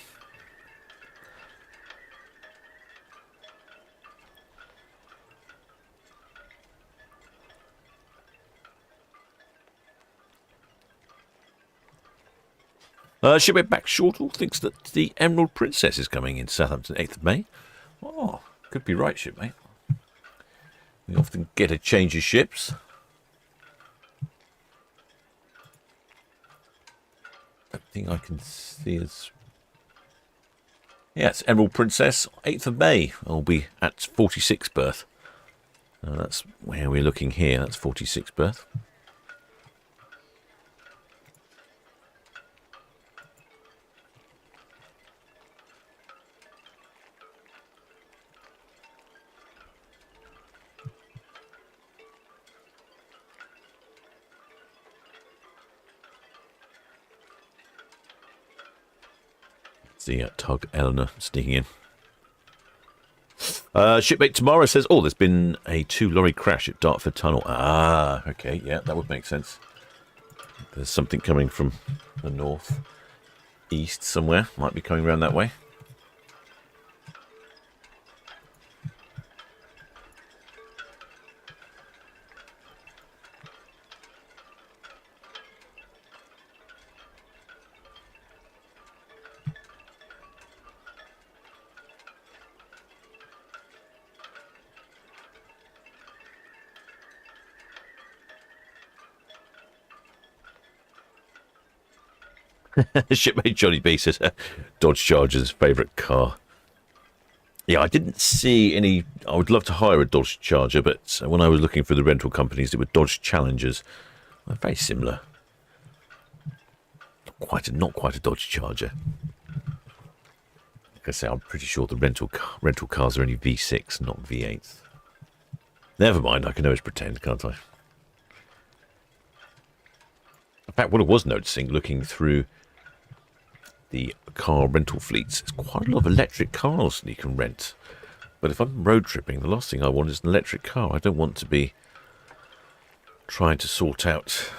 Shipmate Back Shortle thinks that the Emerald Princess is coming in Southampton 8th of May. Oh, could be right, shipmate. We often get a change of ships. I think I can see as... Yes, Emerald Princess, 8th of May. I'll be at 46th berth. That's where we're looking here. That's 46th berth. The Tug Eleanor sneaking in. Shipmate Tamara says, oh, there's been a 2-lorry crash at Dartford Tunnel. Ah, okay, yeah, that would make sense. There's something coming from the north east somewhere. Might be coming around that way. Shipmate Johnny B says Dodge Charger's favourite car. Yeah, I didn't see any. I would love to hire a Dodge Charger, but when I was looking for the rental companies, it were Dodge Challengers. They're very similar. Not quite a Dodge Charger. Like I say, I'm pretty sure the rental cars are only V6, not V8s. Never mind, I can always pretend, can't I? In fact, what I was noticing, looking through the car rental fleets, there's quite a lot of electric cars that you can rent. But if I'm road tripping, the last thing I want is an electric car. I don't want to be trying to sort out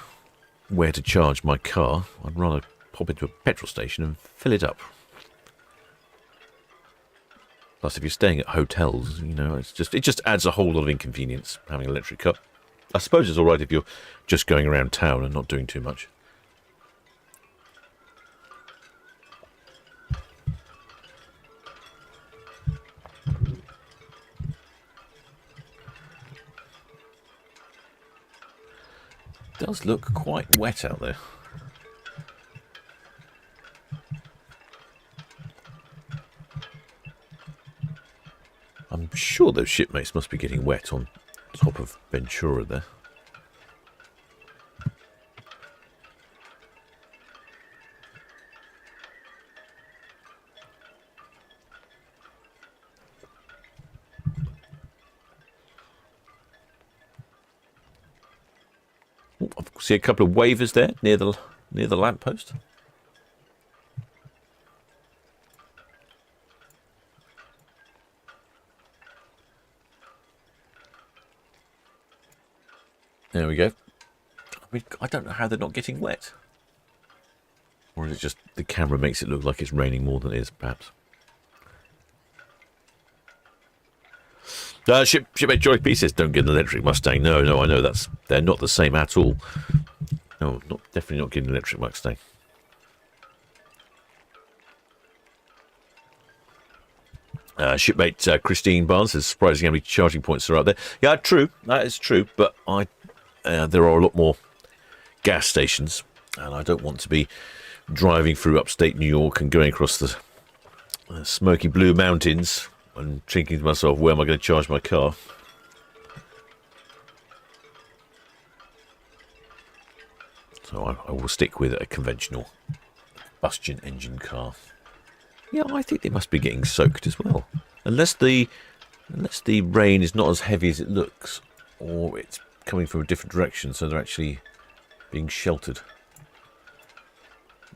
where to charge my car. I'd rather pop into a petrol station and fill it up. Plus, if you're staying at hotels, you know, it just adds a whole lot of inconvenience having an electric car. I suppose it's all right if you're just going around town and not doing too much. It does look quite wet out there. I'm sure those shipmates must be getting wet on top of Ventura there. Oh, I see a couple of wavers there near the lamppost. There we go. I don't know how they're not getting wet. Or is it just the camera makes it look like it's raining more than it is, perhaps? Shipmate Joy P says, don't get an electric Mustang. No, I know they're not the same at all. No, definitely not getting an electric Mustang. Shipmate Christine Barnes says, surprising how many charging points are out there. Yeah, true. That is true. But there are a lot more gas stations, and I don't want to be driving through upstate New York and going across the smoky blue mountains and thinking to myself, where am I going to charge my car? So I will stick with a conventional combustion engine car. Yeah, I think they must be getting soaked as well. Unless the rain is not as heavy as it looks, or it's coming from a different direction, so they're actually being sheltered.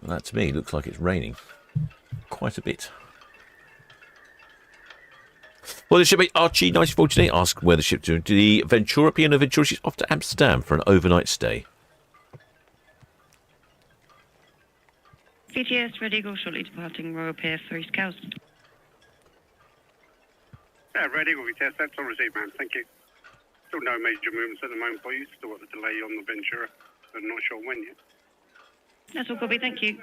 That to me looks like it's raining quite a bit. Well, the shipmate Archie 1948 asked where the ship's doing. The Ventura, P&O Ventura, she's off to Amsterdam for an overnight stay. VGS ready, go shortly departing Royal Pier for East Coast. Ready, will be test. That's all received, man. Thank you. Still no major movements at the moment for you. Still got the delay on the Ventura. I'm not sure when yet. That's all, copy, thank you.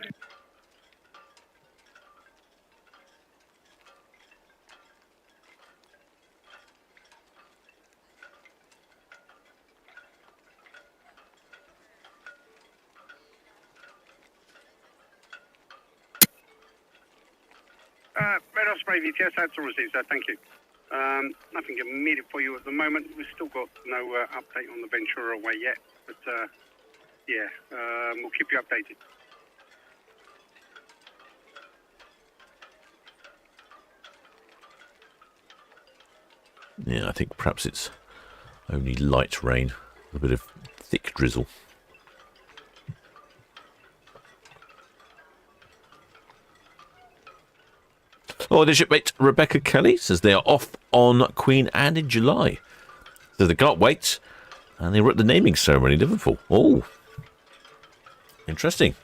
Red Osprey VTS, that's all received, sir. Thank you. Nothing immediate for you at the moment. We've still got no update on the Ventura away yet, but we'll keep you updated. Yeah, I think perhaps it's only light rain, a bit of thick drizzle. Oh, the shipmate Rebecca Kelly says they are off on Queen Anne in July. So they can't wait. And they were at the naming ceremony in Liverpool. Oh, interesting.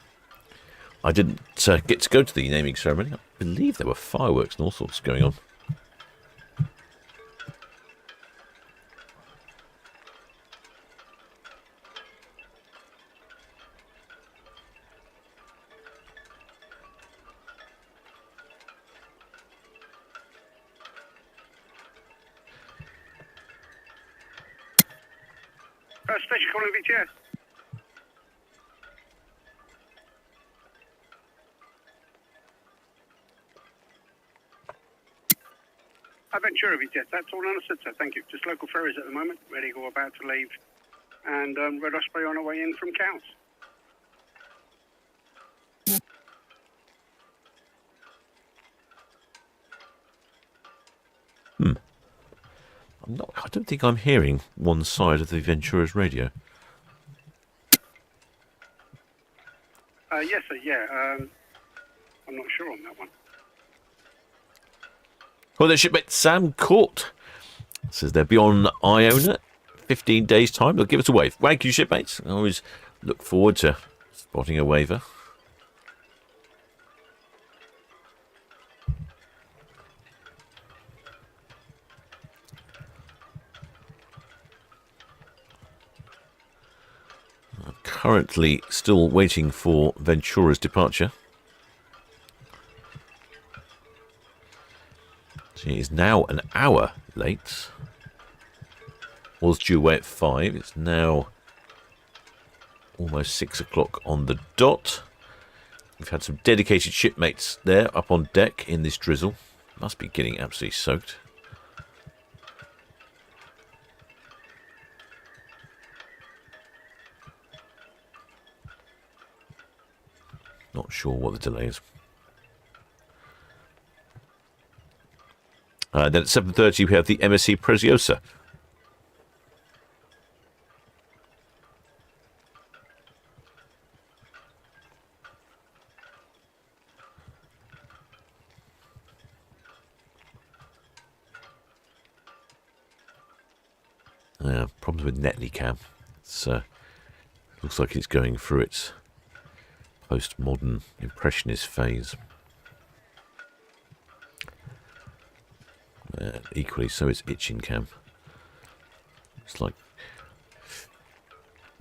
I didn't get to go to the naming ceremony. I believe there were fireworks and all sorts going on. Special calling VTS. Ventura VTS, that's all understood, sir. Thank you. Just local ferries at the moment, ready to go, about to leave. And Red Osprey on our way in from Cows. I don't think I'm hearing one side of the Ventura's radio. Yes, sir, yeah. I'm not sure on that one. Well, the shipmate Sam Court says they'll be on Iona 15 days' time. They'll give us a wave. Thank you, shipmates. I always look forward to spotting a waver. I'm currently still waiting for Ventura's departure. She is now an hour late. Was due away at 5. It's now almost 6 o'clock on the dot. We've had some dedicated shipmates there up on deck in this drizzle. Must be getting absolutely soaked. Not sure what the delay is. Then at 7:30 we have the MSC Preziosa. Problems with Netley Cam. It's looks like it's going through its postmodern impressionist phase. Equally so is Itching Cam. It's like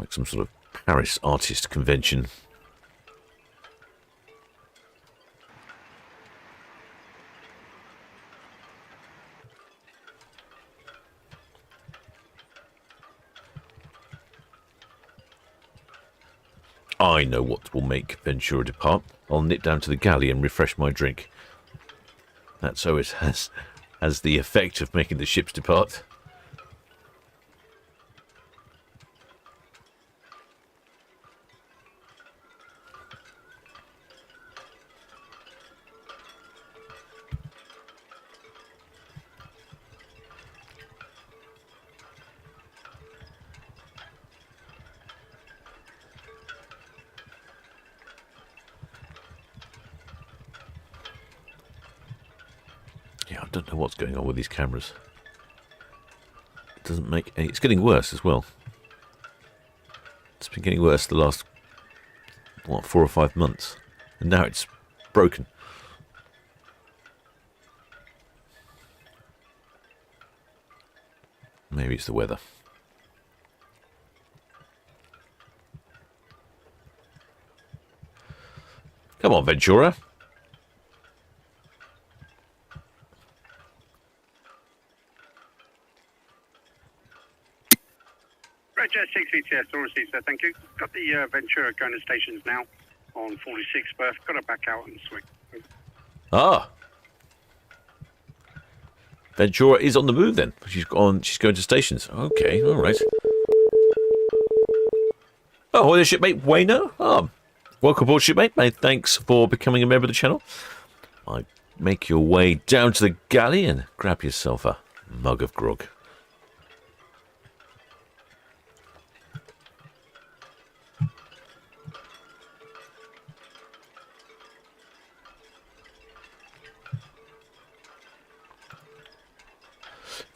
some sort of Paris artist convention. I know what will make Ventura depart. I'll nip down to the galley and refresh my drink. That always has the effect of making the ships depart. Yeah, I don't know what's going on with these cameras. It doesn't make any... It's getting worse as well. It's been getting worse the last, what, 4 or 5 months. And now it's broken. Maybe it's the weather. Come on, Ventura. Roger, 6 VTS, all received, sir, thank you. Got the Ventura going to stations now on 46 berth. Got to back out and swing. Ah. Ventura is on the move then. She's going to stations. Okay, all right. Oh, hello, shipmate Wayno. Oh, welcome aboard, shipmate. Mate, thanks for becoming a member of the channel. I make your way down to the galley and grab yourself a mug of grog.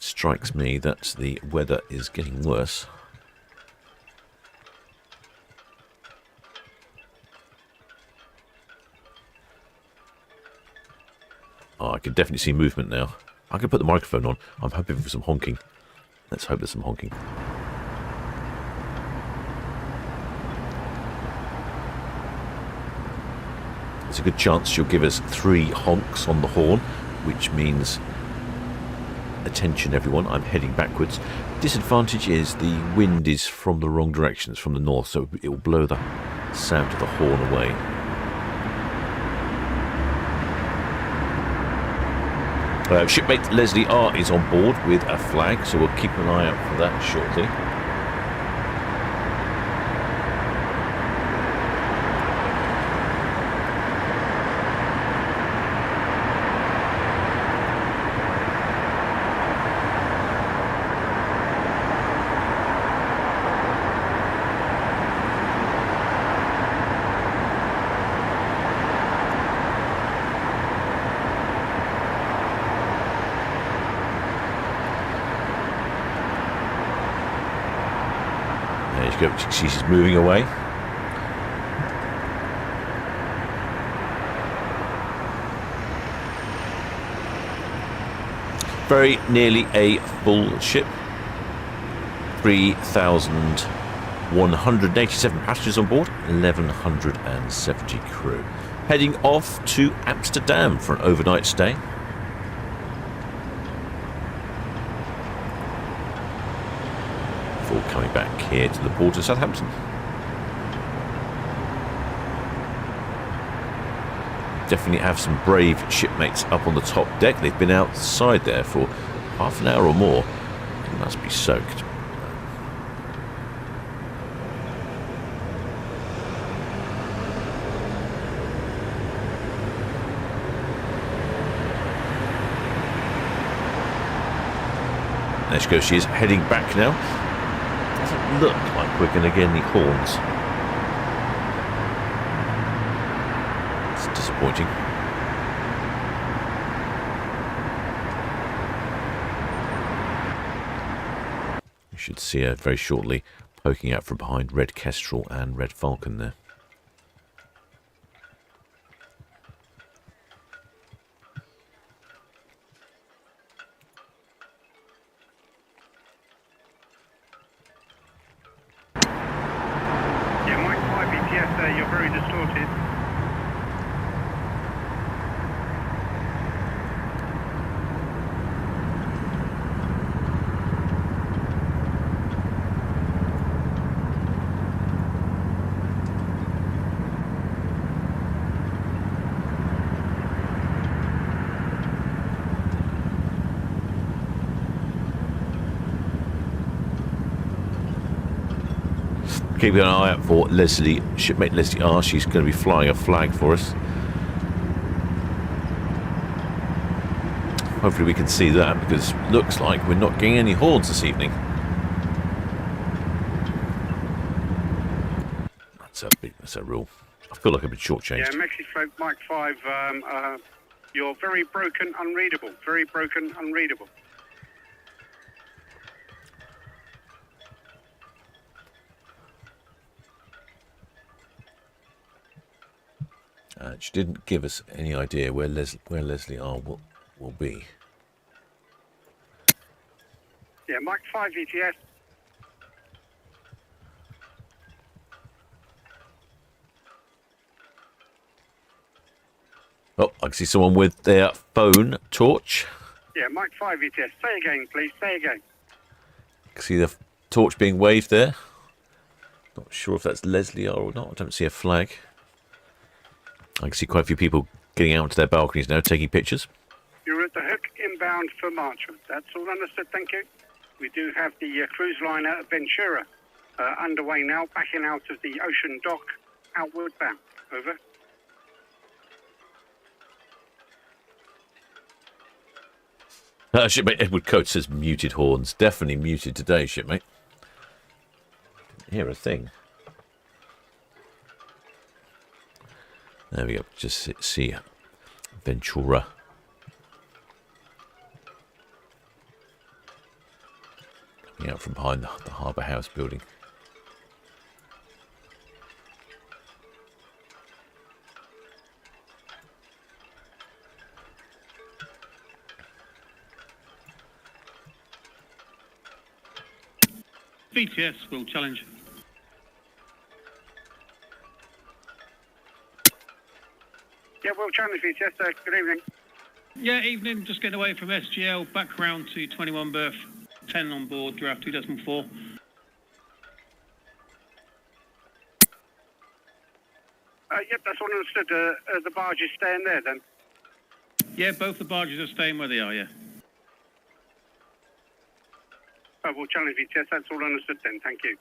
Strikes me that the weather is getting worse. Oh, I can definitely see movement now. I can put the microphone on. I'm hoping for some honking. Let's hope there's some honking. There's a good chance she'll give us 3 honks on the horn, which means... Attention everyone, I'm heading backwards. Disadvantage is the wind is from the wrong directions, from the north, so it will blow the sound of the horn away. Shipmate Leslie R is on board with a flag, so we'll keep an eye out for that shortly. She's moving away. Very nearly a full ship. 3,187 passengers on board, 1,170 crew. Heading off to Amsterdam for an overnight stay. Before coming back here to the port of Southampton. Definitely have some brave shipmates up on the top deck. They've been outside there for half an hour or more. They must be soaked. There she goes. She is heading back now. Doesn't look like we're going to get any horns. It's disappointing. You should see her very shortly poking out from behind Red Kestrel and Red Falcon there. You're very distorted. Keeping an eye out for Leslie, shipmate Leslie R. She's going to be flying a flag for us. Hopefully we can see that, because it looks like we're not getting any horns this evening. That's a rule. I feel like I've been shortchanged. Yeah, Mexi Float Mike 5, you're very broken, unreadable. Very broken, unreadable. She didn't give us any idea where Leslie R will be. Yeah, Mike 5 ETS. Oh, I can see someone with their phone torch. Yeah, Mike 5 ETS. Say again, please. Say again. I can see the torch being waved there. Not sure if that's Leslie R or not. I don't see a flag. I can see quite a few people getting out to their balconies now, taking pictures. You're at the hook inbound for Marchwood. That's all understood, thank you. We do have the cruise liner Ventura underway now, backing out of the ocean dock, outward bound. Over. Shipmate Edward Coates says muted horns. Definitely muted today, shipmate. Didn't hear a thing. There we go. Just see Ventura. Coming out from behind the Harbour House building. VTS will challenge. Yeah, we'll challenge VTS. Good evening. Yeah, evening. Just getting away from SGL, back round to 21 berth, 10 on board, draft 2004. Yep, that's all understood. The barge is staying there then? Yeah, both the barges are staying where they are, yeah. We'll challenge VTS. That's all understood then. Thank you.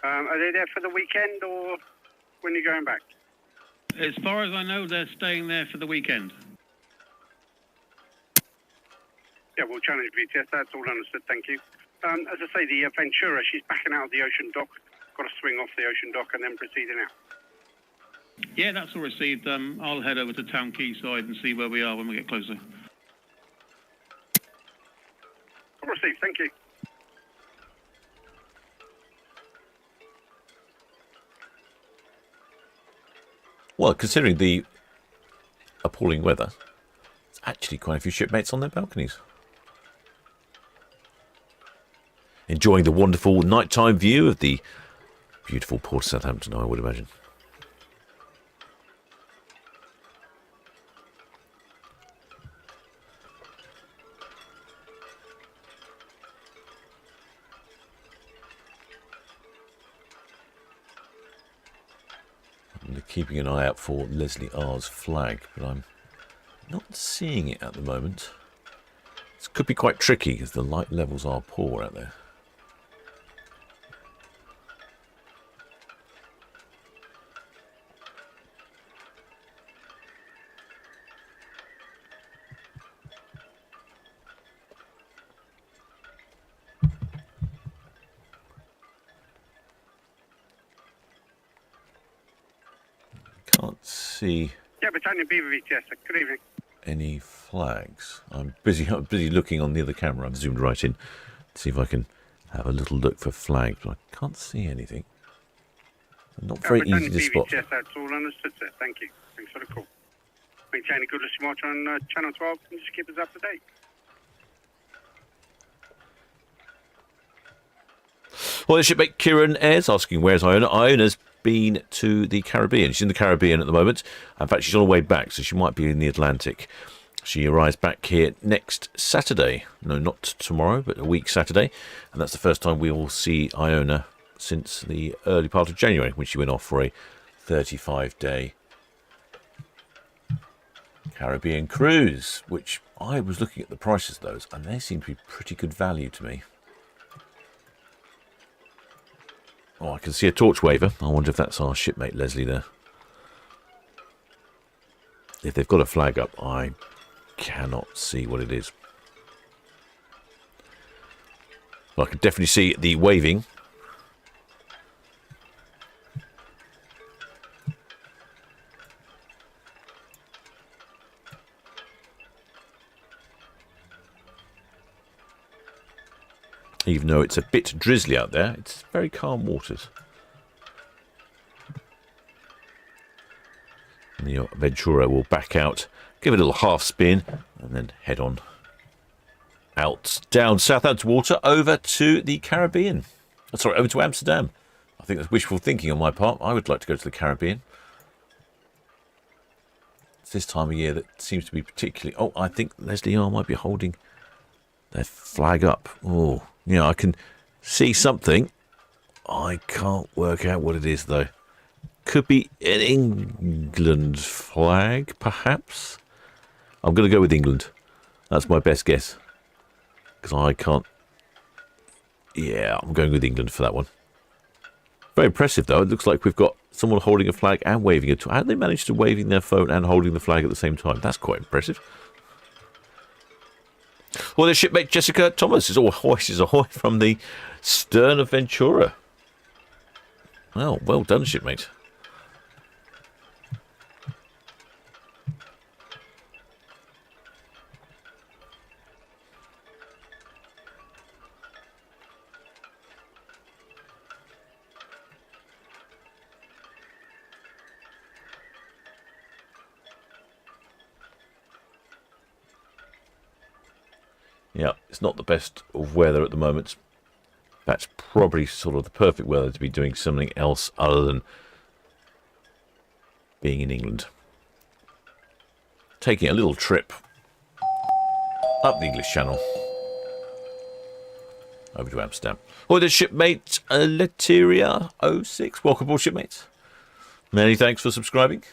Are they there for the weekend or when are you going back? As far as I know, they're staying there for the weekend. Yeah, we'll challenge VTS. That's all understood. Thank you. As I say, the Ventura, she's backing out of the ocean dock. Got to swing off the ocean dock and then proceeding out. Yeah, that's all received. I'll head over to Town Quay side and see where we are when we get closer. All received. Thank you. Well, considering the appalling weather, there's actually quite a few shipmates on their balconies. Enjoying the wonderful nighttime view of the beautiful port of Southampton, I would imagine. Keeping an eye out for Leslie R's flag, but I'm not seeing it at the moment. This could be quite tricky because the light levels are poor out there. Can't see. Yeah, Britannia Beaver VTS. Good evening. Any flags? I'm busy looking on the other camera. I've zoomed right in to see if I can have a little look for flags, but I can't see anything. Not very easy to spot. VTS, that's all understood, sir. Thank you. Thanks for the call. Maintain a good listening watch on Channel 12 and just keep us up to date. Well, the shipmate Kieran Ayres asking where's Iona. Iona's been to the Caribbean. She's in the Caribbean at the moment. In fact, she's on her way back, so she might be in the Atlantic. She arrives back here next Saturday. No, not tomorrow, but a week Saturday. And that's the first time we will see Iona since the early part of January, when she went off for a 35-day Caribbean cruise, which I was looking at the prices of those, and they seem to be pretty good value to me. Oh, I can see a torch waver. I wonder if that's our shipmate Leslie there. If they've got a flag up, I cannot see what it is. Well, I can definitely see the waving. Even though it's a bit drizzly out there, it's very calm waters. And the Ventura will back out, give it a little half spin, and then head on out down Southampton water over to the Caribbean. Sorry, over to Amsterdam. I think that's wishful thinking on my part. I would like to go to the Caribbean. It's this time of year that seems to be particularly... Oh, I think Leslie R might be holding their flag up. Oh, you know, I can see something. I can't work out what it is, though. Could be an England flag, perhaps? I'm going to go with England. That's my best guess. Because I can't... Yeah, I'm going with England for that one. Very impressive, though. It looks like we've got someone holding a flag and waving it. How did they manage to waving their phone and holding the flag at the same time? That's quite impressive. Well, their shipmate Jessica Thomas is all hoists ahoy from the stern of Ventura. Well, well done, shipmate. Yeah, it's not the best of weather at the moment. That's probably sort of the perfect weather to be doing something else other than being in England. Taking a little trip up the English Channel over to Amsterdam. Oh, there's shipmate Leteria 06. Welcome aboard, shipmates. Many thanks for subscribing.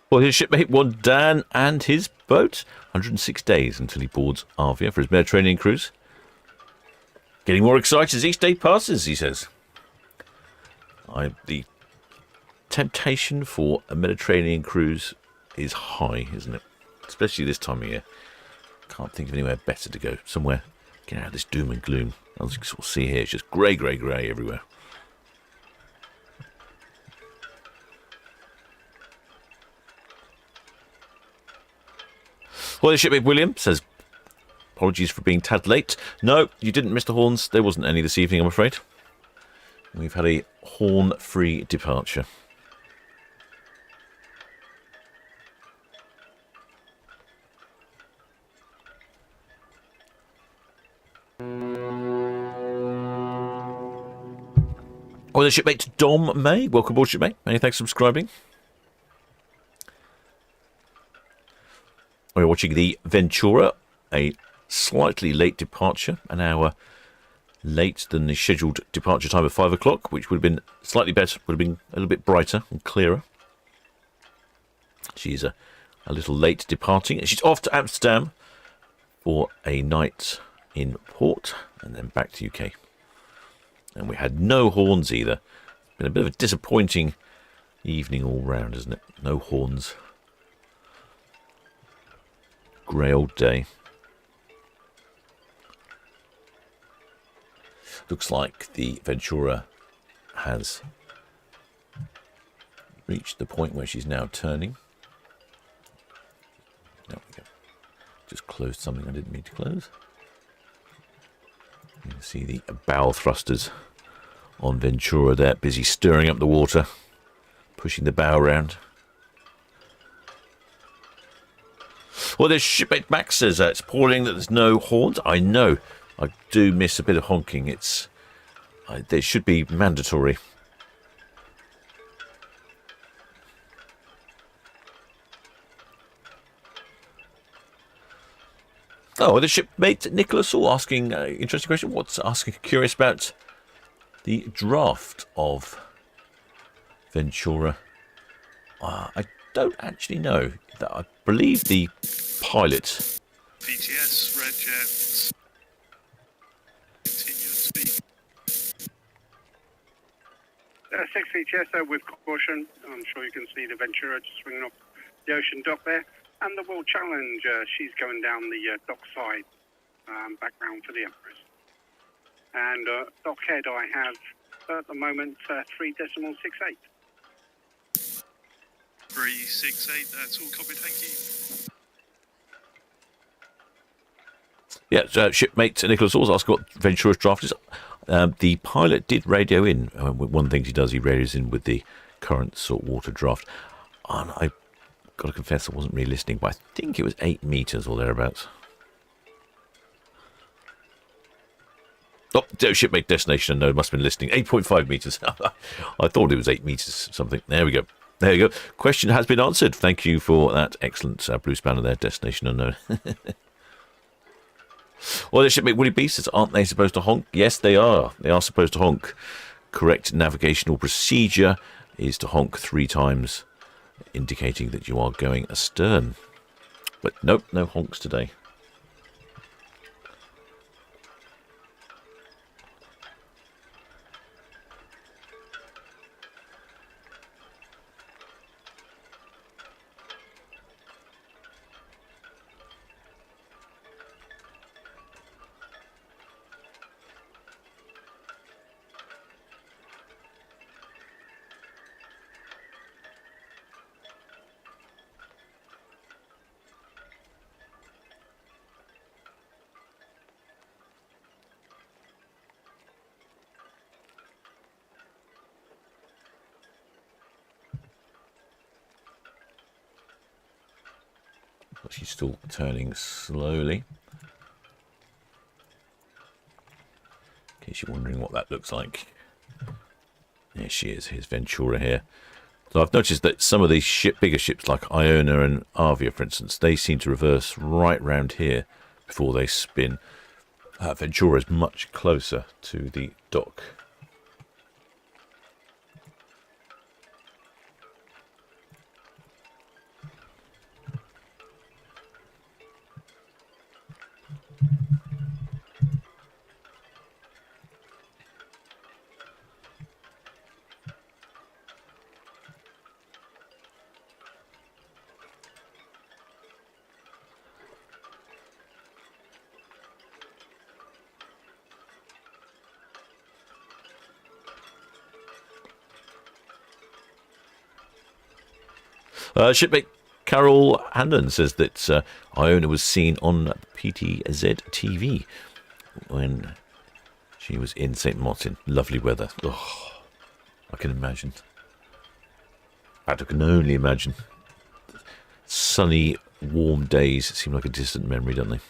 Well, his shipmate won Dan and his boat. 106 days until he boards Avia for his Mediterranean cruise. Getting more excited as each day passes, he says. The temptation for a Mediterranean cruise is high, isn't it? Especially this time of year. Can't think of anywhere better to go. Somewhere, get out of this doom and gloom. As you can sort of see here, it's just grey, grey, grey everywhere. Well, the shipmate William says, apologies for being tad late. No, you didn't miss the horns. There wasn't any this evening, I'm afraid. We've had a horn-free departure. Well, the shipmate Dom May. Welcome aboard, shipmate. Many thanks for subscribing. We're watching the Ventura, a slightly late departure, an hour late than the scheduled departure time of 5 o'clock, which would have been slightly better, would have been a little bit brighter and clearer. She's a little late departing. She's off to Amsterdam for a night in port and then back to UK. And we had no horns either. It's been a bit of a disappointing evening all round, isn't it? No horns. Grey old day. Looks like the Ventura has reached the point where she's now turning. There we go. Just closed something I didn't mean to close. You can see the bow thrusters on Ventura there, busy stirring up the water, pushing the bow around. Well, there's shipmate Max says it's appalling that there's no horns. I know. I do miss a bit of honking. They should be mandatory. Oh, the shipmate Nicholas Hall asking interesting question. Curious about the draft of Ventura. I don't actually know. I believe the pilot. PTS, Red Jets. Continue to speak. 6 VTS with caution. I'm sure you can see the Ventura just swinging off the ocean dock there. And the World Challenge, she's going down the dock side, back round for the Empress. And dock head I have at the moment 3.68. 368, that's all copied, thank you. Yeah, shipmate Nicholas Hall's asking what Ventura's draft is. The pilot did radio in. One of the things he does, he radios in with the current saltwater draft. And I've got to confess I wasn't really listening, but I think it was 8 metres or thereabouts. Oh, shipmate destination, no, must have been listening. 8.5 metres. I thought it was 8 metres something. There we go. There you go. Question has been answered. Thank you for that excellent blue spanner there, destination unknown. Well, the shipmate Woolly Beast says, aren't they supposed to honk? Yes, they are. They are supposed to honk. Correct navigational procedure is to honk 3 times, indicating that you are going astern. But nope, no honks today. She's still turning slowly. In case you're wondering what that looks like. There she is. Here's Ventura here. So I've noticed that some of these bigger ships like Iona and Avia, for instance, they seem to reverse right round here before they spin. Ventura is much closer to the dock. Shipmate Carol Hanlon says that Iona was seen on PTZ TV when she was in St. Martin. Lovely weather. Oh, I can imagine. I can only imagine. Sunny, warm days seem like a distant memory, don't they?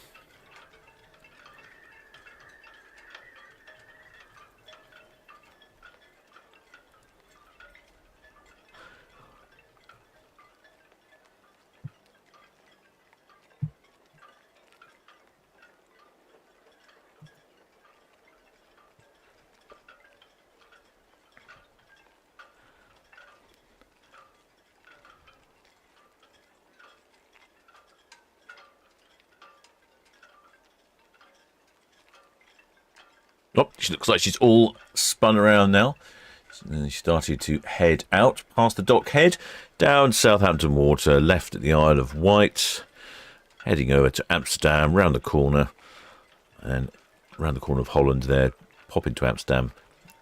Oh, she looks like she's all spun around now. She started to head out past the dock head, down Southampton water, left at the Isle of Wight, heading over to Amsterdam, round the corner, and round the corner of Holland there, pop into Amsterdam.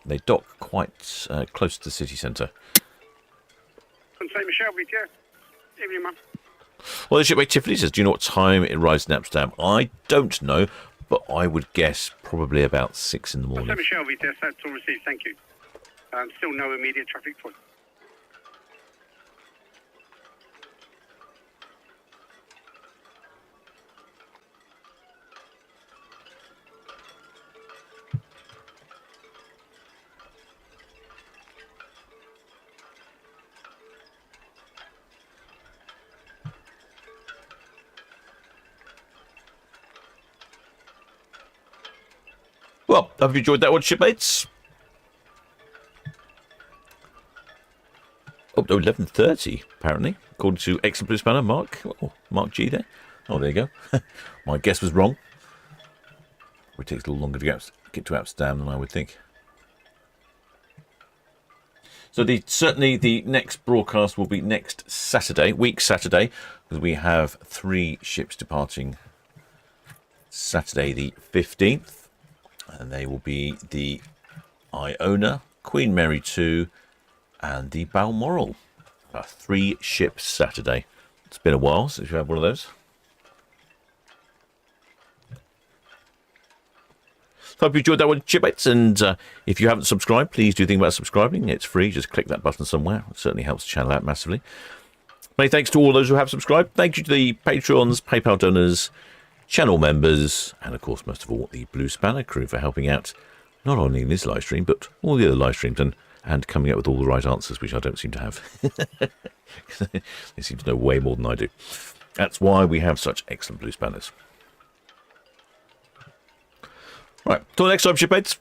They dock quite close to the city centre. St. Michel, yeah. Evening, man. Well, the shipmate Tiffany says, do you know what time it arrives in Amsterdam? I don't know, but I would guess probably about 6 in the morning. St. Michel, VTS, that's all received, thank you. Still no immediate traffic for you. Well, I hope you enjoyed that one, shipmates. Oh, 11:30, apparently, according to Excellent Blue Spanner, Mark. Oh, Mark G there. Oh, there you go. My guess was wrong. It takes a little longer to get to Amsterdam than I would think. So certainly the next broadcast will be next Saturday, because we have 3 ships departing Saturday the 15th. And they will be the Iona, Queen Mary 2, and the Balmoral. 3 ships Saturday. It's been a while since we've had one of those. So I hope you enjoyed that one, shipmates. And if you haven't subscribed, please do think about subscribing. It's free. Just click that button somewhere. It certainly helps the channel out massively. Many thanks to all those who have subscribed. Thank you to the Patreons, PayPal donors, channel members, and of course, most of all, the Blue Spanner crew for helping out not only in this live stream, but all the other live streams and coming up with all the right answers, which I don't seem to have. They seem to know way more than I do. That's why we have such excellent Blue Spanners. Right, till next time, shipmates.